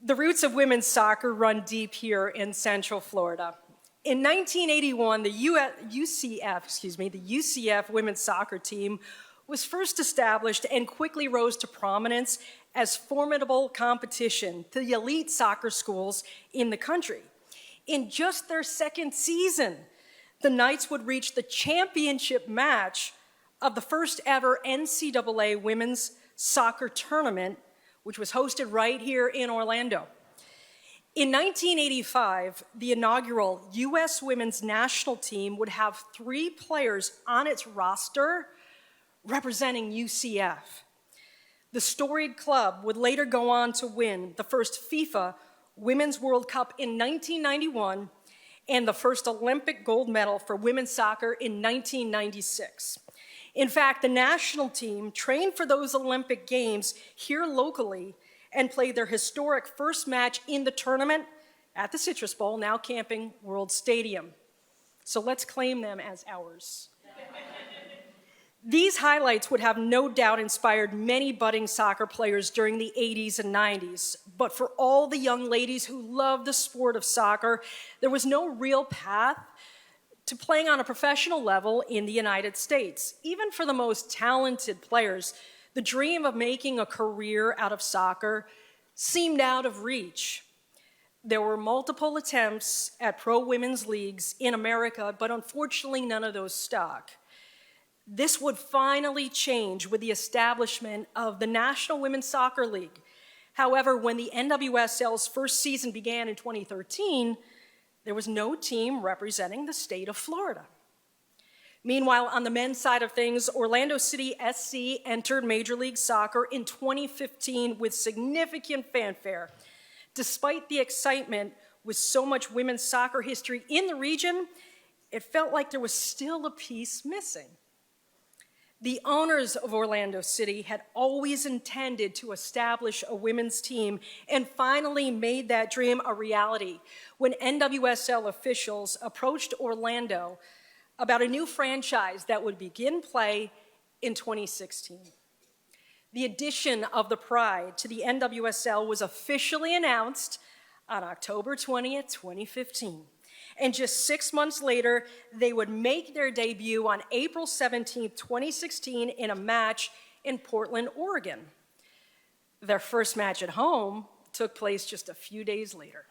The roots of women's soccer run deep here in Central Florida. In 1981, the UCF women's soccer team was first established and quickly rose to prominence as formidable competition to the elite soccer schools in the country. In just their second season, the Knights would reach the championship match of the first ever NCAA women's soccer tournament, which was hosted right here in Orlando. In 1985, the inaugural U.S. women's national team would have 3 players on its roster representing UCF. The storied club would later go on to win the first FIFA Women's World Cup in 1991 and the first Olympic gold medal for women's soccer in 1996. In fact, the national team trained for those Olympic Games here locally and played their historic first match in the tournament at the Citrus Bowl, now Camping World Stadium. So let's claim them as ours. These highlights would have no doubt inspired many budding soccer players during the 80s and 90s. But for all the young ladies who love the sport of soccer, there was no real path to playing on a professional level in the United States. Even for the most talented players, the dream of making a career out of soccer seemed out of reach. There were multiple attempts at pro women's leagues in America, but unfortunately none of those stuck. This would finally change with the establishment of the National Women's Soccer League. However, when the NWSL's first season began in 2013, there was no team representing the state of Florida. Meanwhile, on the men's side of things, Orlando City SC entered Major League Soccer in 2015 with significant fanfare. Despite the excitement with so much women's soccer history in the region, it felt like there was still a piece missing. The owners of Orlando City had always intended to establish a women's team and finally made that dream a reality when NWSL officials approached Orlando about a new franchise that would begin play in 2016. The addition of the Pride to the NWSL was officially announced on October 20th, 2015. And just 6 months later, they would make their debut on April 17th, 2016 in a match in Portland, Oregon. Their first match at home took place just a few days later,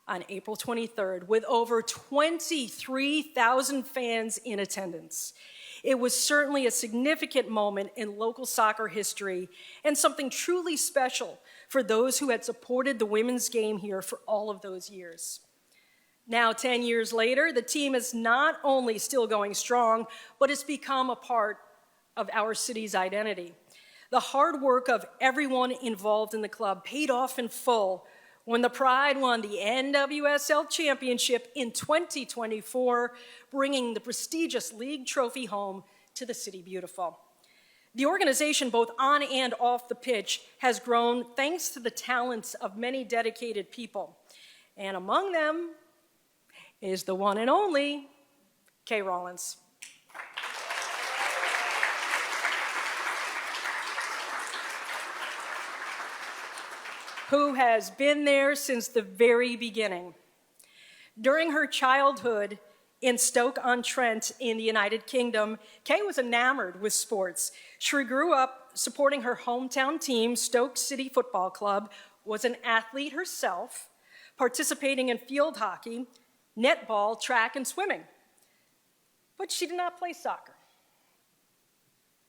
on April 23rd, with over 23,000 fans in attendance. It was certainly a significant moment in local soccer history and something truly special for those who had supported the women's game here for all of those years. Now, 10 years later, the team is not only still going strong, but it's become a part of our city's identity. The hard work of everyone involved in the club paid off in full when the Pride won the NWSL Championship in 2024, bringing the prestigious league trophy home to the City Beautiful. The organization, both on and off the pitch, has grown thanks to the talents of many dedicated people. And among them is the one and only Kay Rollins. Who has been there since the very beginning. During her childhood in Stoke-on-Trent in the United Kingdom, Kay was enamored with sports. She grew up supporting her hometown team, Stoke City Football Club, was an athlete herself, participating in field hockey, netball, track, and swimming. But she did not play soccer.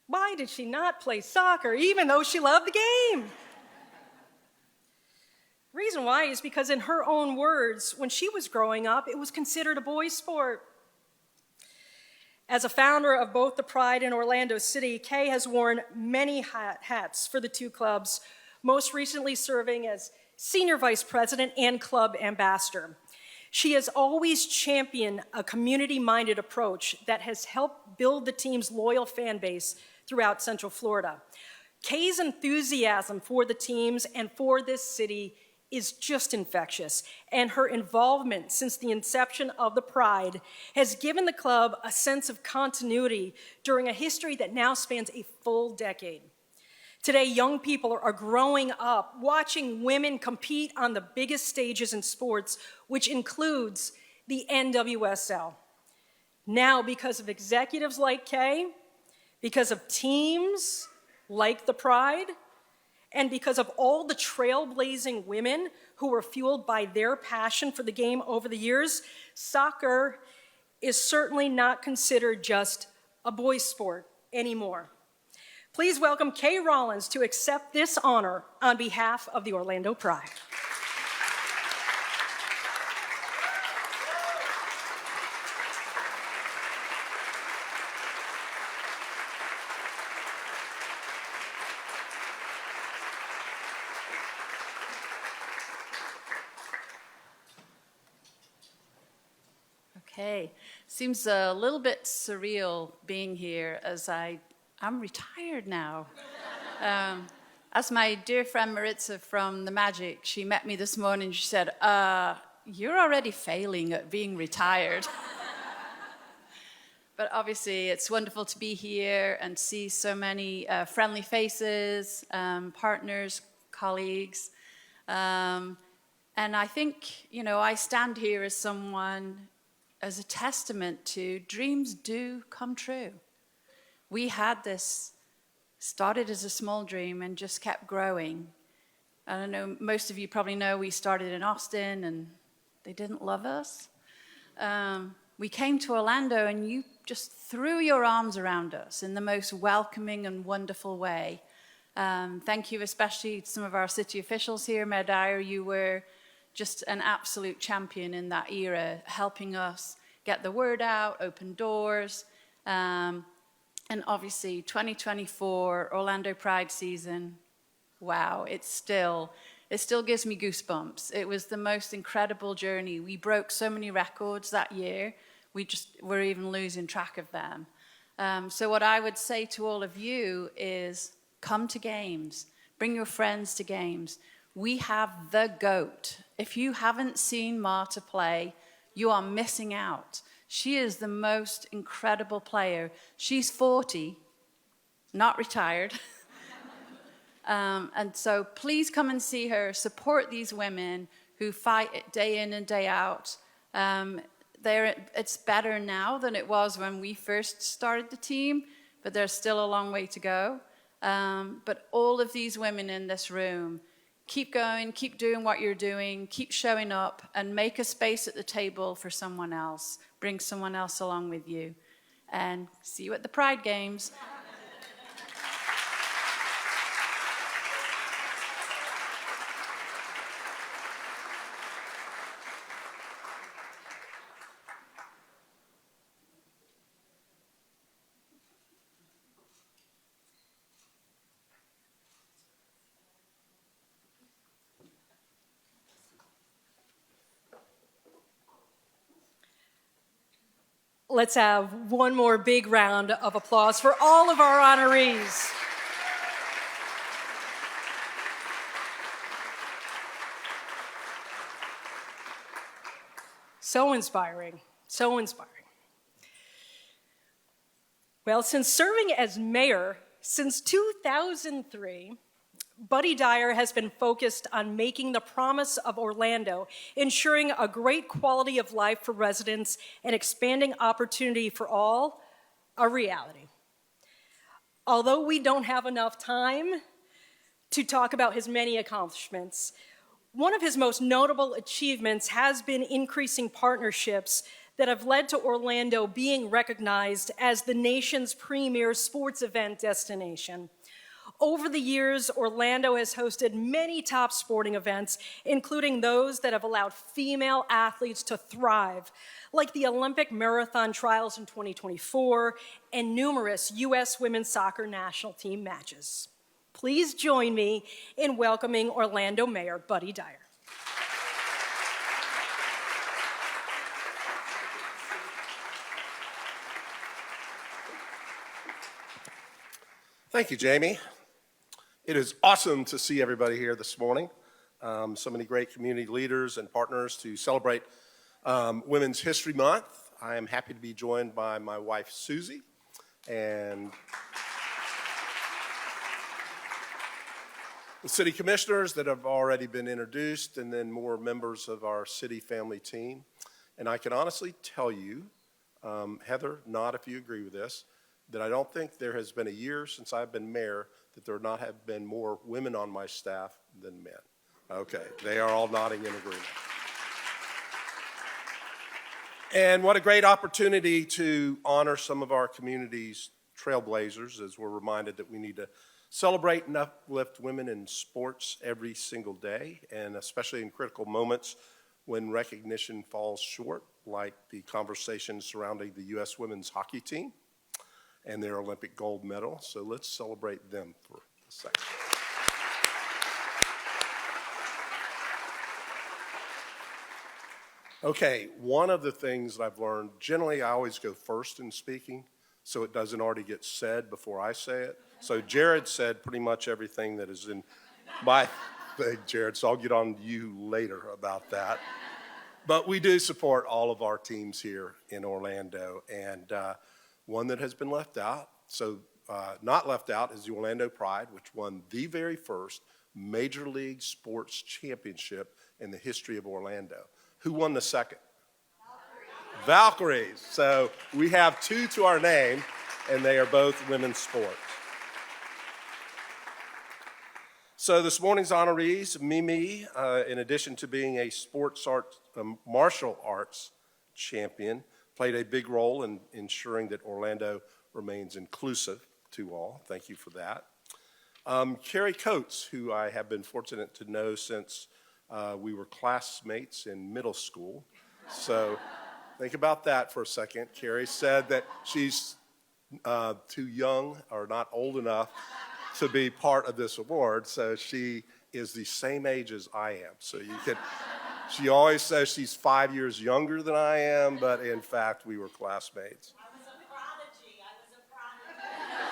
Why did she not play soccer, even though she loved the game? Reason why is because, in her own words, when she was growing up, it was considered a boys' sport. As a founder of both the Pride and Orlando City, Kay has worn many hats for the two clubs, most recently serving as senior vice president and club ambassador. She has always championed a community-minded approach that has helped build the team's loyal fan base throughout Central Florida. Kay's enthusiasm for the teams and for this city is just infectious, and her involvement since the inception of the Pride has given the club a sense of continuity during a history that now spans a full decade. Today, young people are growing up watching women compete on the biggest stages in sports, which includes the NWSL. Now, because of executives like Kay, because of teams like the Pride, and because of all the trailblazing women who were fueled by their passion for the game over the years, soccer is certainly not considered just a boys' sport anymore. Please welcome Kay Rollins to accept this honor on behalf of the Orlando Pride. Okay, seems a little bit surreal being here as I'm retired now. As my dear friend Maritza from The Magic, she met me this morning, she said, you're already failing at being retired. But obviously it's wonderful to be here and see so many friendly faces, partners, colleagues. And I think, I stand here as someone as a testament to dreams do come true. We had this, started as a small dream and just kept growing. I don't know, most of you probably know we started in Austin and they didn't love us. We came to Orlando and you just threw your arms around us in the most welcoming and wonderful way. Thank you especially to some of our city officials here. Mayor Dyer, you were just an absolute champion in that era, helping us get the word out, open doors. And obviously 2024 Orlando Pride season, wow, it still gives me goosebumps. It was the most incredible journey. We broke so many records that year, we're even losing track of them. So what I would say to all of you is come to games, bring your friends to games. We have the GOAT. If you haven't seen Marta play, you are missing out. She is the most incredible player. She's 40, not retired. And so please come and see her, support these women who fight day in and day out. It's better now than it was when we first started the team, but there's still a long way to go. But all of these women in this room, keep going, keep doing what you're doing, keep showing up, and make a space at the table for someone else. Bring someone else along with you. And see you at the Pride Games. Let's have one more big round of applause for all of our honorees. So inspiring, so inspiring. Well, since serving as mayor since 2003, Buddy Dyer has been focused on making the promise of Orlando, ensuring a great quality of life for residents and expanding opportunity for all, a reality. Although we don't have enough time to talk about his many accomplishments, One of his most notable achievements has been increasing partnerships that have led to Orlando being recognized as the nation's premier sports event destination. Over the years, Orlando has hosted many top sporting events, including those that have allowed female athletes to thrive, like the Olympic Marathon Trials in 2024 and numerous U.S. women's soccer national team matches. Please join me in welcoming Orlando Mayor Buddy Dyer. Thank you, Jamie. It is awesome to see everybody here this morning. So many great community leaders and partners to celebrate Women's History Month. I am happy to be joined by my wife, Susie, and the city commissioners that have already been introduced, and then more members of our city family team. And I can honestly tell you, Heather, nod if you agree with this, that I don't think there has been a year since I've been mayor that there not have been more women on my staff than men. Okay, they are all nodding in agreement. And what a great opportunity to honor some of our community's trailblazers, as we're reminded that we need to celebrate and uplift women in sports every single day, and especially in critical moments when recognition falls short, like the conversation surrounding the U.S. women's hockey team and their Olympic gold medal. So let's celebrate them for a second. Okay, one of the things that I've learned, generally I always go first in speaking, so it doesn't already get said before I say it. So Jared said pretty much everything that is in my thing, Jared, so I'll get on to you later about that. But we do support all of our teams here in Orlando, and one that has been left out, so not left out, is the Orlando Pride, which won the very first Major League Sports Championship in the history of Orlando. Who won the second? Valkyries. So we have two to our name, and they are both women's sports. So this morning's honorees, Mimi, in addition to being a martial arts champion, played a big role in ensuring that Orlando remains inclusive to all. Thank you for that. Carrie Coates, who I have been fortunate to know since we were classmates in middle school. So think about that for a second. Carrie said that she's too young or not old enough to be part of this award, so she is the same age as I am. So you can. She always says she's 5 years younger than I am, but in fact, we were classmates. I was a prodigy.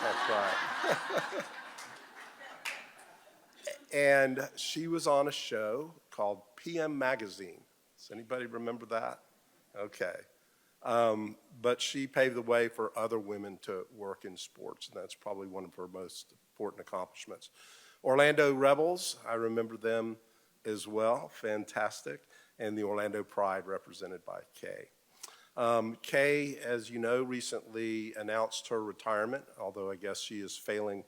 That's right. And she was on a show called PM Magazine. Does anybody remember that? Okay. But she paved the way for other women to work in sports, and that's probably one of her most important accomplishments. Orlando Rebels, I remember them as well, fantastic, and the Orlando Pride represented by Kay. Kay, as you know, recently announced her retirement, although I guess she is failing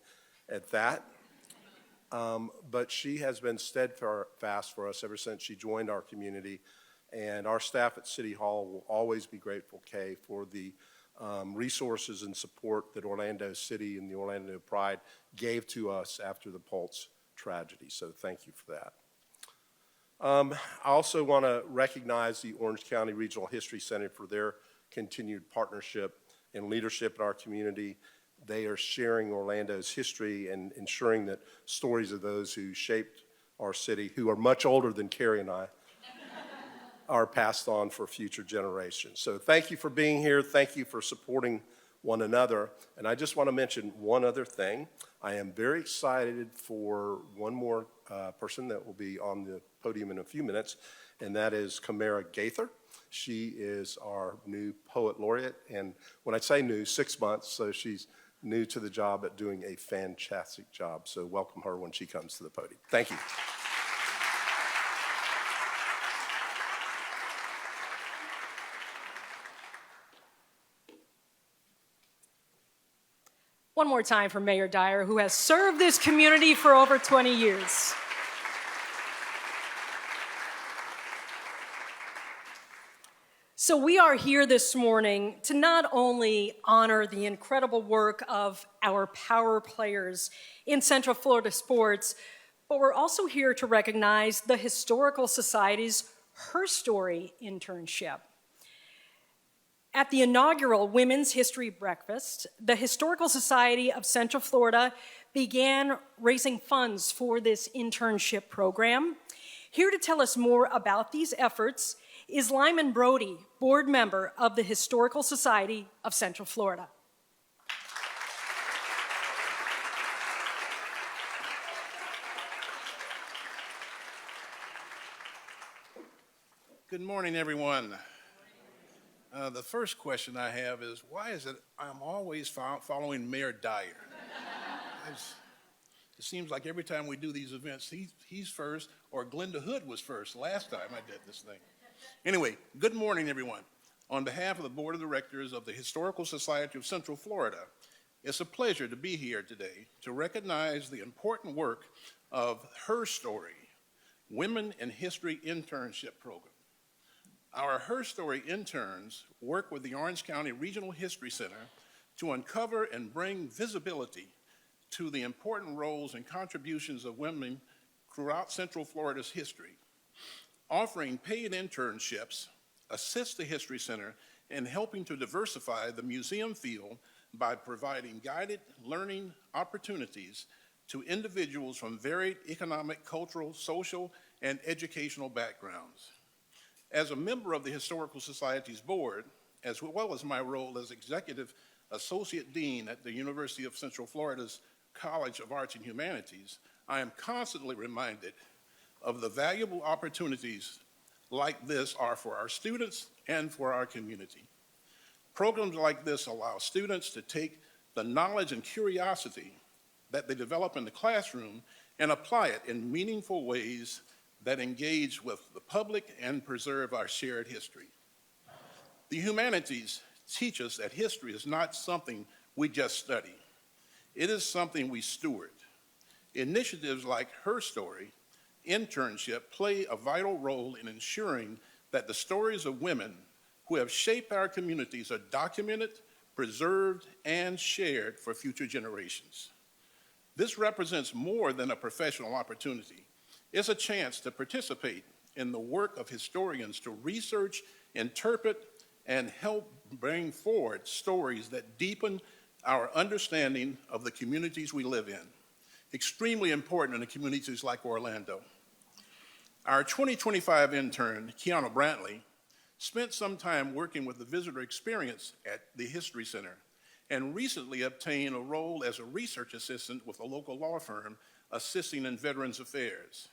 at that. But she has been steadfast for us ever since she joined our community, and our staff at City Hall will always be grateful, Kay, for the resources and support that Orlando City and the Orlando Pride gave to us after the Pulse tragedy, so thank you for that. I also want to recognize the Orange County Regional History Center for their continued partnership and leadership in our community. They are sharing Orlando's history and ensuring that stories of those who shaped our city, who are much older than Carrie and I, are passed on for future generations. So thank you for being here. Thank you for supporting one another. And I just want to mention one other thing. I am very excited for one more person that will be on the podium in a few minutes, and that is Kamara Gaither. She is our new poet laureate, and when I say new, 6 months, so she's new to the job at doing a fantastic job. So welcome her when she comes to the podium. Thank you. One more time for Mayor Dyer, who has served this community for over 20 years. So we are here this morning to not only honor the incredible work of our power players in Central Florida sports, but we're also here to recognize the Historical Society's Her Story internship. At the inaugural Women's History Breakfast, the Historical Society of Central Florida began raising funds for this internship program. Here to tell us more about these efforts is Lyman Brody, board member of the Historical Society of Central Florida. Good morning, everyone. The first question I have is, why is it I'm always following Mayor Dyer? It seems like every time we do these events, he's first, or Glenda Hood was first last time I did this thing. Anyway, good morning, everyone. On behalf of the Board of Directors of the Historical Society of Central Florida, it's a pleasure to be here today to recognize the important work of Her Story, Women in History Internship Program. Our Her Story interns work with the Orange County Regional History Center to uncover and bring visibility to the important roles and contributions of women throughout Central Florida's history. Offering paid internships assists the History Center in helping to diversify the museum field by providing guided learning opportunities to individuals from varied economic, cultural, social, and educational backgrounds. As a member of the Historical Society's board, as well as my role as Executive Associate Dean at the University of Central Florida's College of Arts and Humanities, I am constantly reminded of the valuable opportunities like this are for our students and for our community. Programs like this allow students to take the knowledge and curiosity that they develop in the classroom and apply it in meaningful ways that engage with the public and preserve our shared history. The humanities teach us that history is not something we just study. It is something we steward. Initiatives like Her Story internship play a vital role in ensuring that the stories of women who have shaped our communities are documented, preserved, and shared for future generations. This represents more than a professional opportunity. It's a chance to participate in the work of historians to research, interpret, and help bring forward stories that deepen our understanding of the communities we live in. Extremely important in communities like Orlando. Our 2025 intern, Kiana Brantley, spent some time working with the visitor experience at the History Center and recently obtained a role as a research assistant with a local law firm assisting in Veterans Affairs.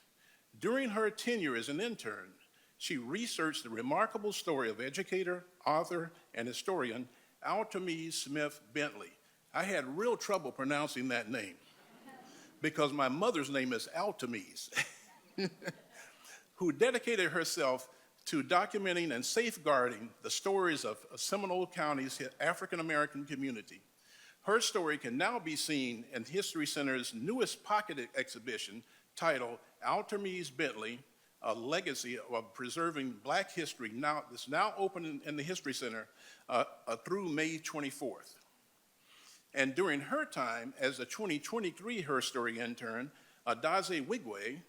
During her tenure as an intern, she researched the remarkable story of educator, author, and historian Altamese Smith Bentley. I had real trouble pronouncing that name because my mother's name is Altamese, who dedicated herself to documenting and safeguarding the stories of Seminole County's African-American community. Her story can now be seen in History Center's newest pocket exhibition titled Altamese Bentley, a legacy of preserving Black history. It's now open in the History Center through May 24th. And during her time as a 2023 Her Story intern, Adaze Wigwe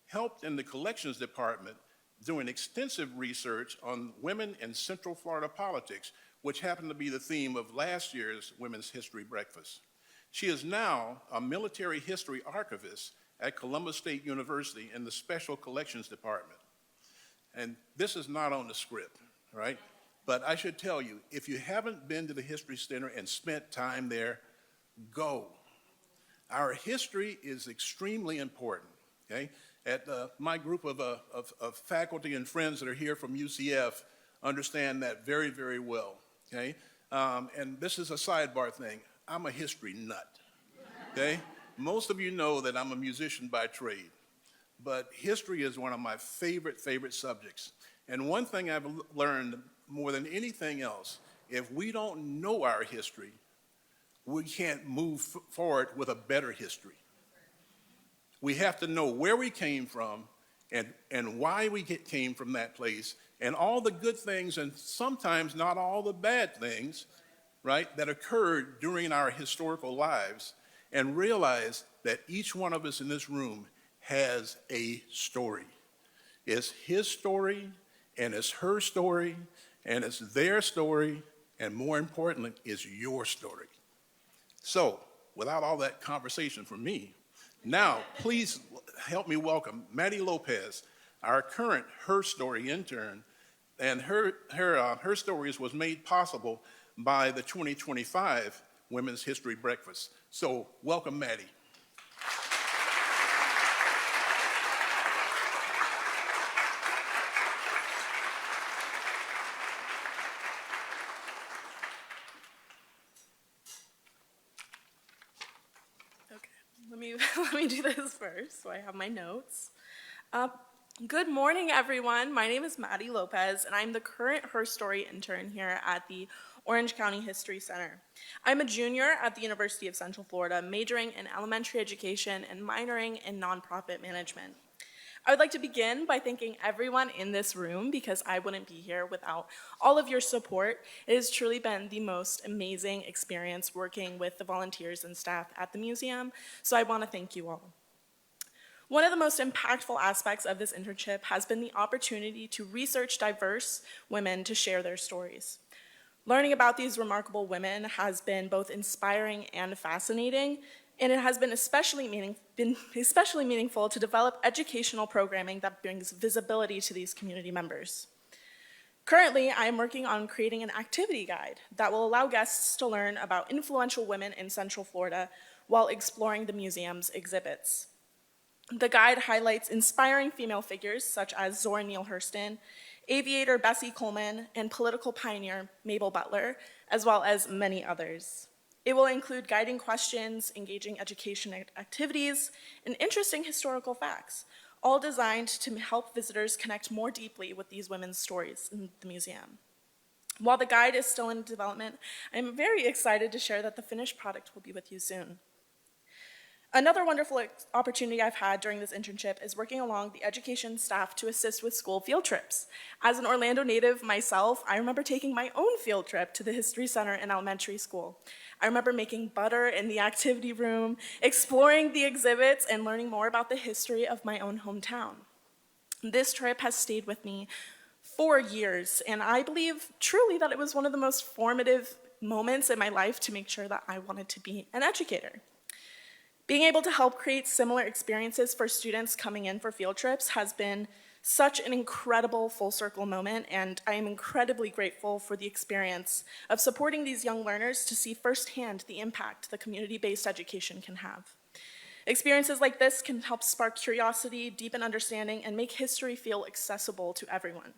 helped in the collections department doing extensive research on women in Central Florida politics, which happened to be the theme of last year's Women's History Breakfast. She is now a military history archivist at Columbus State University in the Special Collections Department. And this is not on the script, right? But I should tell you, if you haven't been to the History Center and spent time there, go. Our history is extremely important, okay? My group of faculty and friends that are here from UCF understand that very, very well, okay? And this is a sidebar thing. I'm a history nut, okay? Most of you know that I'm a musician by trade, but history is one of my favorite subjects. And one thing I've learned more than anything else, if we don't know our history, we can't move forward with a better history. We have to know where we came from and why we came from that place, and all the good things and sometimes not all the bad things, right, that occurred during our historical lives, and realize that each one of us in this room has a story. It's his story, and it's her story, and it's their story, and more importantly, it's your story. So, without all that conversation from me, now please help me welcome Maddie Lopez, our current Her Story intern, and her stories was made possible by the 2025 Women's History Breakfast. So, welcome, Maddie. Okay, let me do this first so I have my notes. Good morning, everyone. My name is Maddie Lopez, and I'm the current Her Story intern here at the Orange County History Center. I'm a junior at the University of Central Florida, majoring in elementary education and minoring in nonprofit management. I would like to begin by thanking everyone in this room because I wouldn't be here without all of your support. It has truly been the most amazing experience working with the volunteers and staff at the museum, so I want to thank you all. One of the most impactful aspects of this internship has been the opportunity to research diverse women to share their stories. Learning about these remarkable women has been both inspiring and fascinating, and it has been especially meaningful to develop educational programming that brings visibility to these community members. Currently, I am working on creating an activity guide that will allow guests to learn about influential women in Central Florida while exploring the museum's exhibits. The guide highlights inspiring female figures such as Zora Neale Hurston, aviator Bessie Coleman, and political pioneer Mabel Butler, as well as many others. It will include guiding questions, engaging education activities, and interesting historical facts, all designed to help visitors connect more deeply with these women's stories in the museum. While the guide is still in development, I'm very excited to share that the finished product will be with you soon. Another wonderful opportunity I've had during this internship is working along the education staff to assist with school field trips. As an Orlando native myself, I remember taking my own field trip to the History Center in elementary school. I remember making butter in the activity room, exploring the exhibits, and learning more about the history of my own hometown. This trip has stayed with me for years, and I believe truly that it was one of the most formative moments in my life to make sure that I wanted to be an educator. Being able to help create similar experiences for students coming in for field trips has been such an incredible full circle moment, and I am incredibly grateful for the experience of supporting these young learners to see firsthand the impact the community-based education can have. Experiences like this can help spark curiosity, deepen understanding, and make history feel accessible to everyone.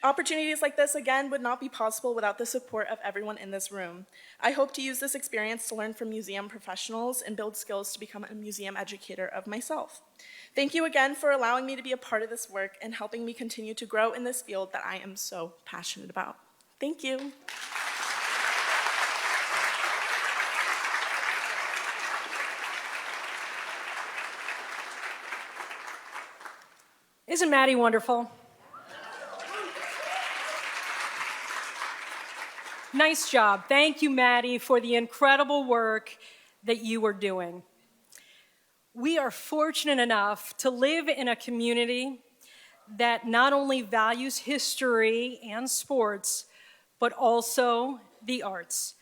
Opportunities like this, again, would not be possible without the support of everyone in this room. I hope to use this experience to learn from museum professionals and build skills to become a museum educator of myself. Thank you again for allowing me to be a part of this work and helping me continue to grow in this field that I am so passionate about. Thank you. Isn't Maddie wonderful? Nice job. Thank you, Maddie, for the incredible work that you are doing. We are fortunate enough to live in a community that not only values history and sports, but also the arts.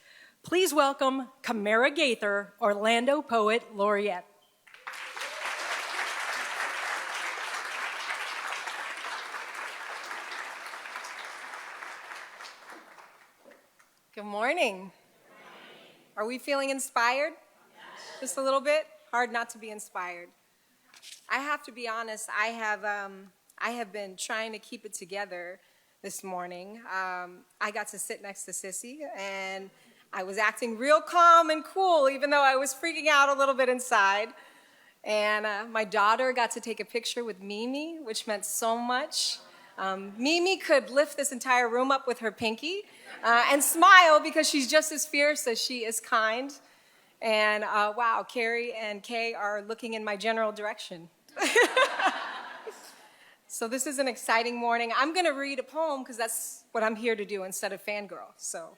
Please welcome Kamara Gaither, Orlando Poet Laureate. Good morning. Are we feeling inspired? Yes. Just a little bit? Hard not to be inspired. I have to be honest, I have been trying to keep it together this morning. I got to sit next to Sissy, and I was acting real calm and cool, even though I was freaking out a little bit inside. And my daughter got to take a picture with Mimi, which meant so much. Mimi could lift this entire room up with her pinky and smile because she's just as fierce as she is kind. And wow, Carrie and Kay are looking in my general direction. So this is an exciting morning. I'm going to read a poem because that's what I'm here to do instead of fangirl. So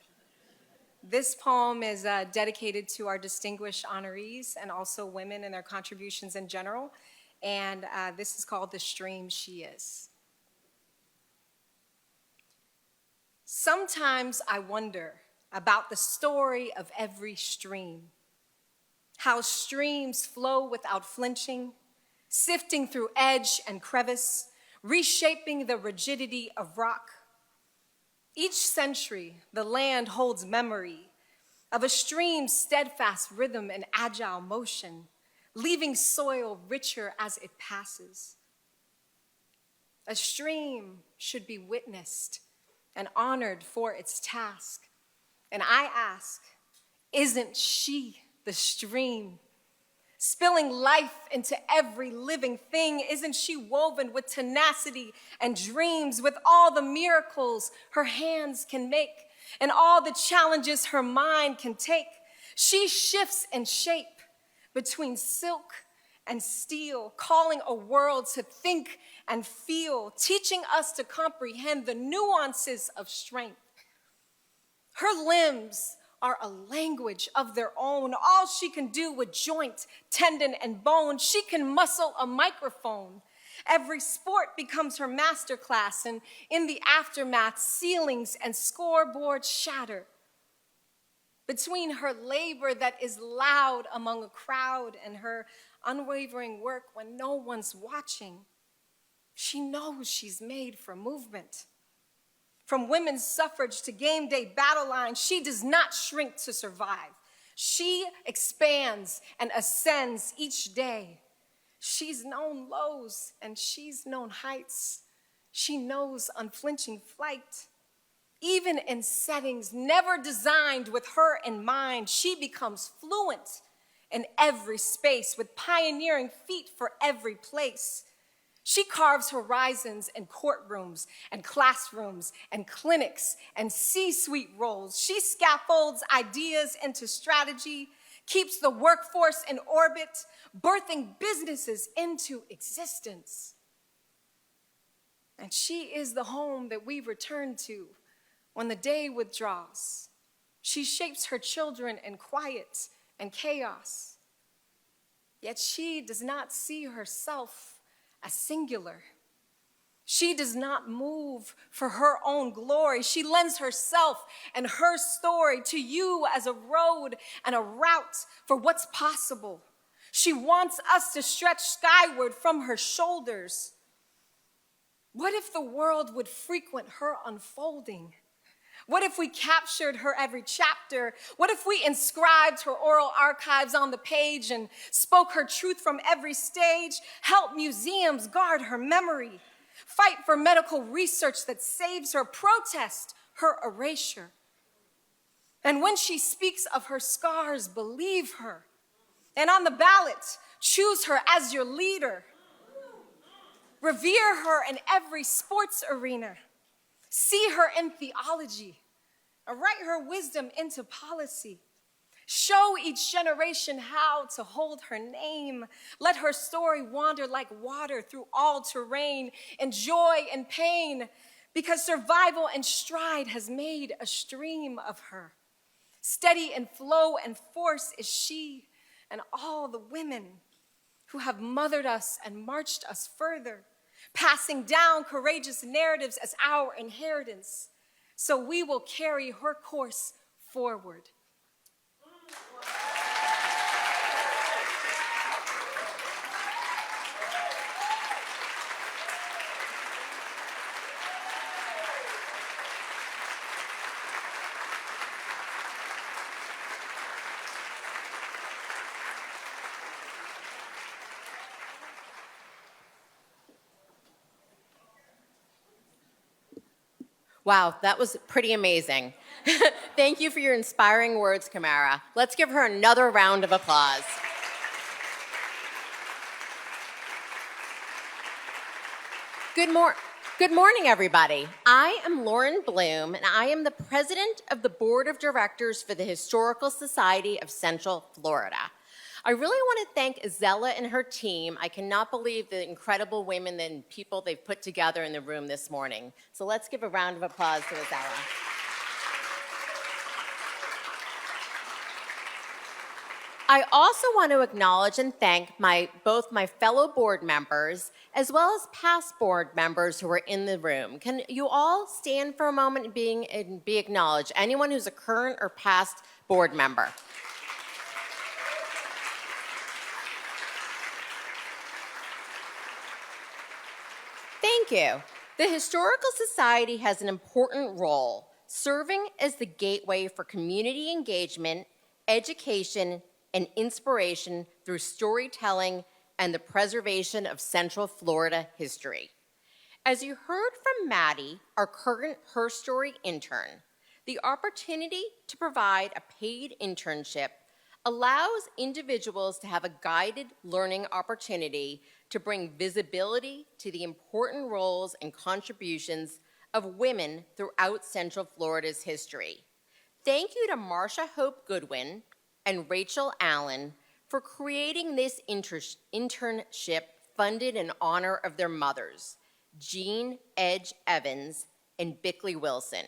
this poem is dedicated to our distinguished honorees and also women and their contributions in general. And this is called The Stream She Is. Sometimes I wonder about the story of every stream, how streams flow without flinching, sifting through edge and crevice, reshaping the rigidity of rock. Each century, the land holds memory of a stream's steadfast rhythm and agile motion, leaving soil richer as it passes. A stream should be witnessed and honored for its task. And I ask, isn't she the stream? Spilling life into every living thing, isn't she woven with tenacity and dreams, with all the miracles her hands can make and all the challenges her mind can take? She shifts in shape between silk and steel, calling a world to think and feel, teaching us to comprehend the nuances of strength. Her limbs are a language of their own. All she can do with joint, tendon, and bone, she can muscle a microphone. Every sport becomes her masterclass, and in the aftermath, ceilings and scoreboards shatter. Between her labor that is loud among a crowd and her unwavering work when no one's watching, she knows she's made for movement. From women's suffrage to game day battle lines, she does not shrink to survive. She expands and ascends each day. She's known lows and she's known heights. She knows unflinching flight. Even in settings never designed with her in mind, she becomes fluent in every space with pioneering feet for every place. She carves horizons in courtrooms and classrooms and clinics and C-suite roles. She scaffolds ideas into strategy, keeps the workforce in orbit, birthing businesses into existence. And she is the home that we return to when the day withdraws. She shapes her children in quiet and chaos. Yet she does not see herself as singular. She does not move for her own glory. She lends herself and her story to you as a road and a route for what's possible. She wants us to stretch skyward from her shoulders. What if the world would frequent her unfolding? What if we captured her every chapter? What if we inscribed her oral archives on the page and spoke her truth from every stage? Help museums guard her memory. Fight for medical research that saves her. Protest her erasure. And when she speaks of her scars, believe her. And on the ballot, choose her as your leader. Revere her in every sports arena. See her in theology, and write her wisdom into policy. Show each generation how to hold her name. Let her story wander like water through all terrain, in joy and pain, because survival and stride has made a stream of her. Steady in flow and force is she, and all the women who have mothered us and marched us further, passing down courageous narratives as our inheritance, so we will carry her course forward. Wow, that was pretty amazing. Thank you for your inspiring words, Kamara. Let's give her another round of applause. Good morning, everybody. I am Lauren Bloom, and I am the president of the board of directors for the Historical Society of Central Florida. I really want to thank Zella and her team. I cannot believe the incredible women and people they've put together in the room this morning. So let's give a round of applause to Zella. I also want to acknowledge and thank both my fellow board members as well as past board members who are in the room. Can you all stand for a moment and be acknowledged? Anyone who's a current or past board member. Thank you. The Historical Society has an important role, serving as the gateway for community engagement, education, and inspiration through storytelling and the preservation of Central Florida history. As you heard from Maddie, our current Her Story intern, the opportunity to provide a paid internship allows individuals to have a guided learning opportunity to bring visibility to the important roles and contributions of women throughout Central Florida's history. Thank you to Marsha Hope Goodwin and Rachel Allen for creating this internship funded in honor of their mothers, Jean Edge Evans and Bickley Wilson,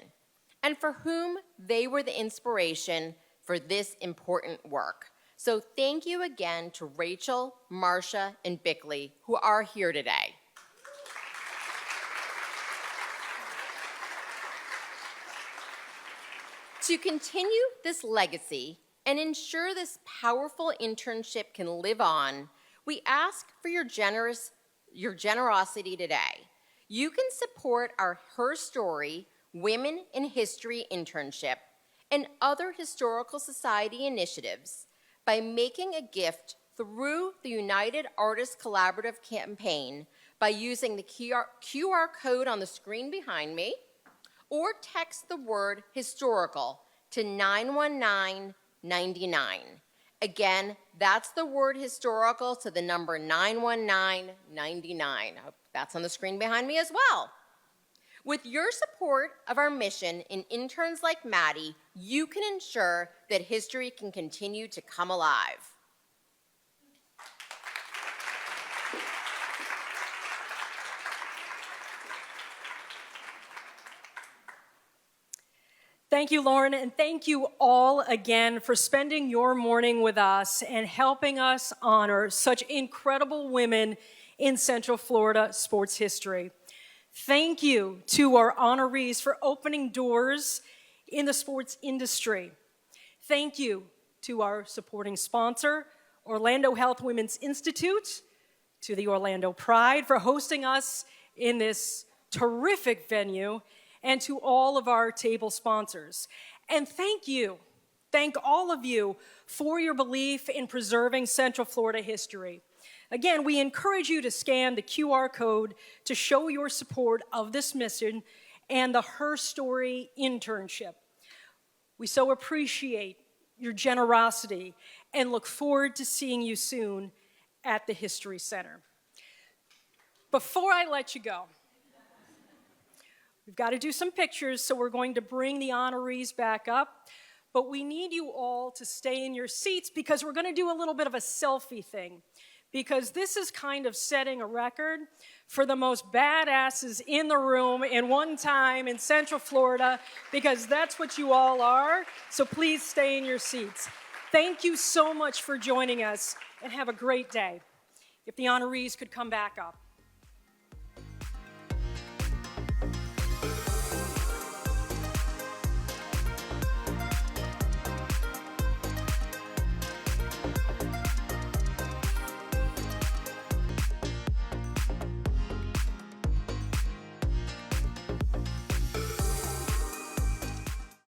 and for whom they were the inspiration for this important work. So thank you again to Rachel, Marsha, and Bickley, who are here today. To continue this legacy and ensure this powerful internship can live on, we ask for your generosity today. You can support our Her Story Women in History internship and other Historical Society initiatives by making a gift through the United Artists Collaborative campaign by using the QR code on the screen behind me, or text the word historical to 91999. Again, that's the word historical to the number 91999. That's on the screen behind me as well. With your support of our mission and interns like Maddie, you can ensure that history can continue to come alive. Thank you, Lauren, and thank you all again for spending your morning with us and helping us honor such incredible women in Central Florida sports history. Thank you to our honorees for opening doors in the sports industry. Thank you to our supporting sponsor, Orlando Health Women's Institute, to the Orlando Pride for hosting us in this terrific venue, and to all of our table sponsors. And thank all of you for your belief in preserving Central Florida history. Again, we encourage you to scan the QR code to show your support of this mission and the Her Story internship. We so appreciate your generosity and look forward to seeing you soon at the History Center. Before I let you go, we've got to do some pictures, so we're going to bring the honorees back up. But we need you all to stay in your seats because we're going to do a little bit of a selfie thing. Because this is kind of setting a record for the most badasses in the room in one time in Central Florida, because that's what you all are. So please stay in your seats. Thank you so much for joining us, and have a great day. If the honorees could come back up.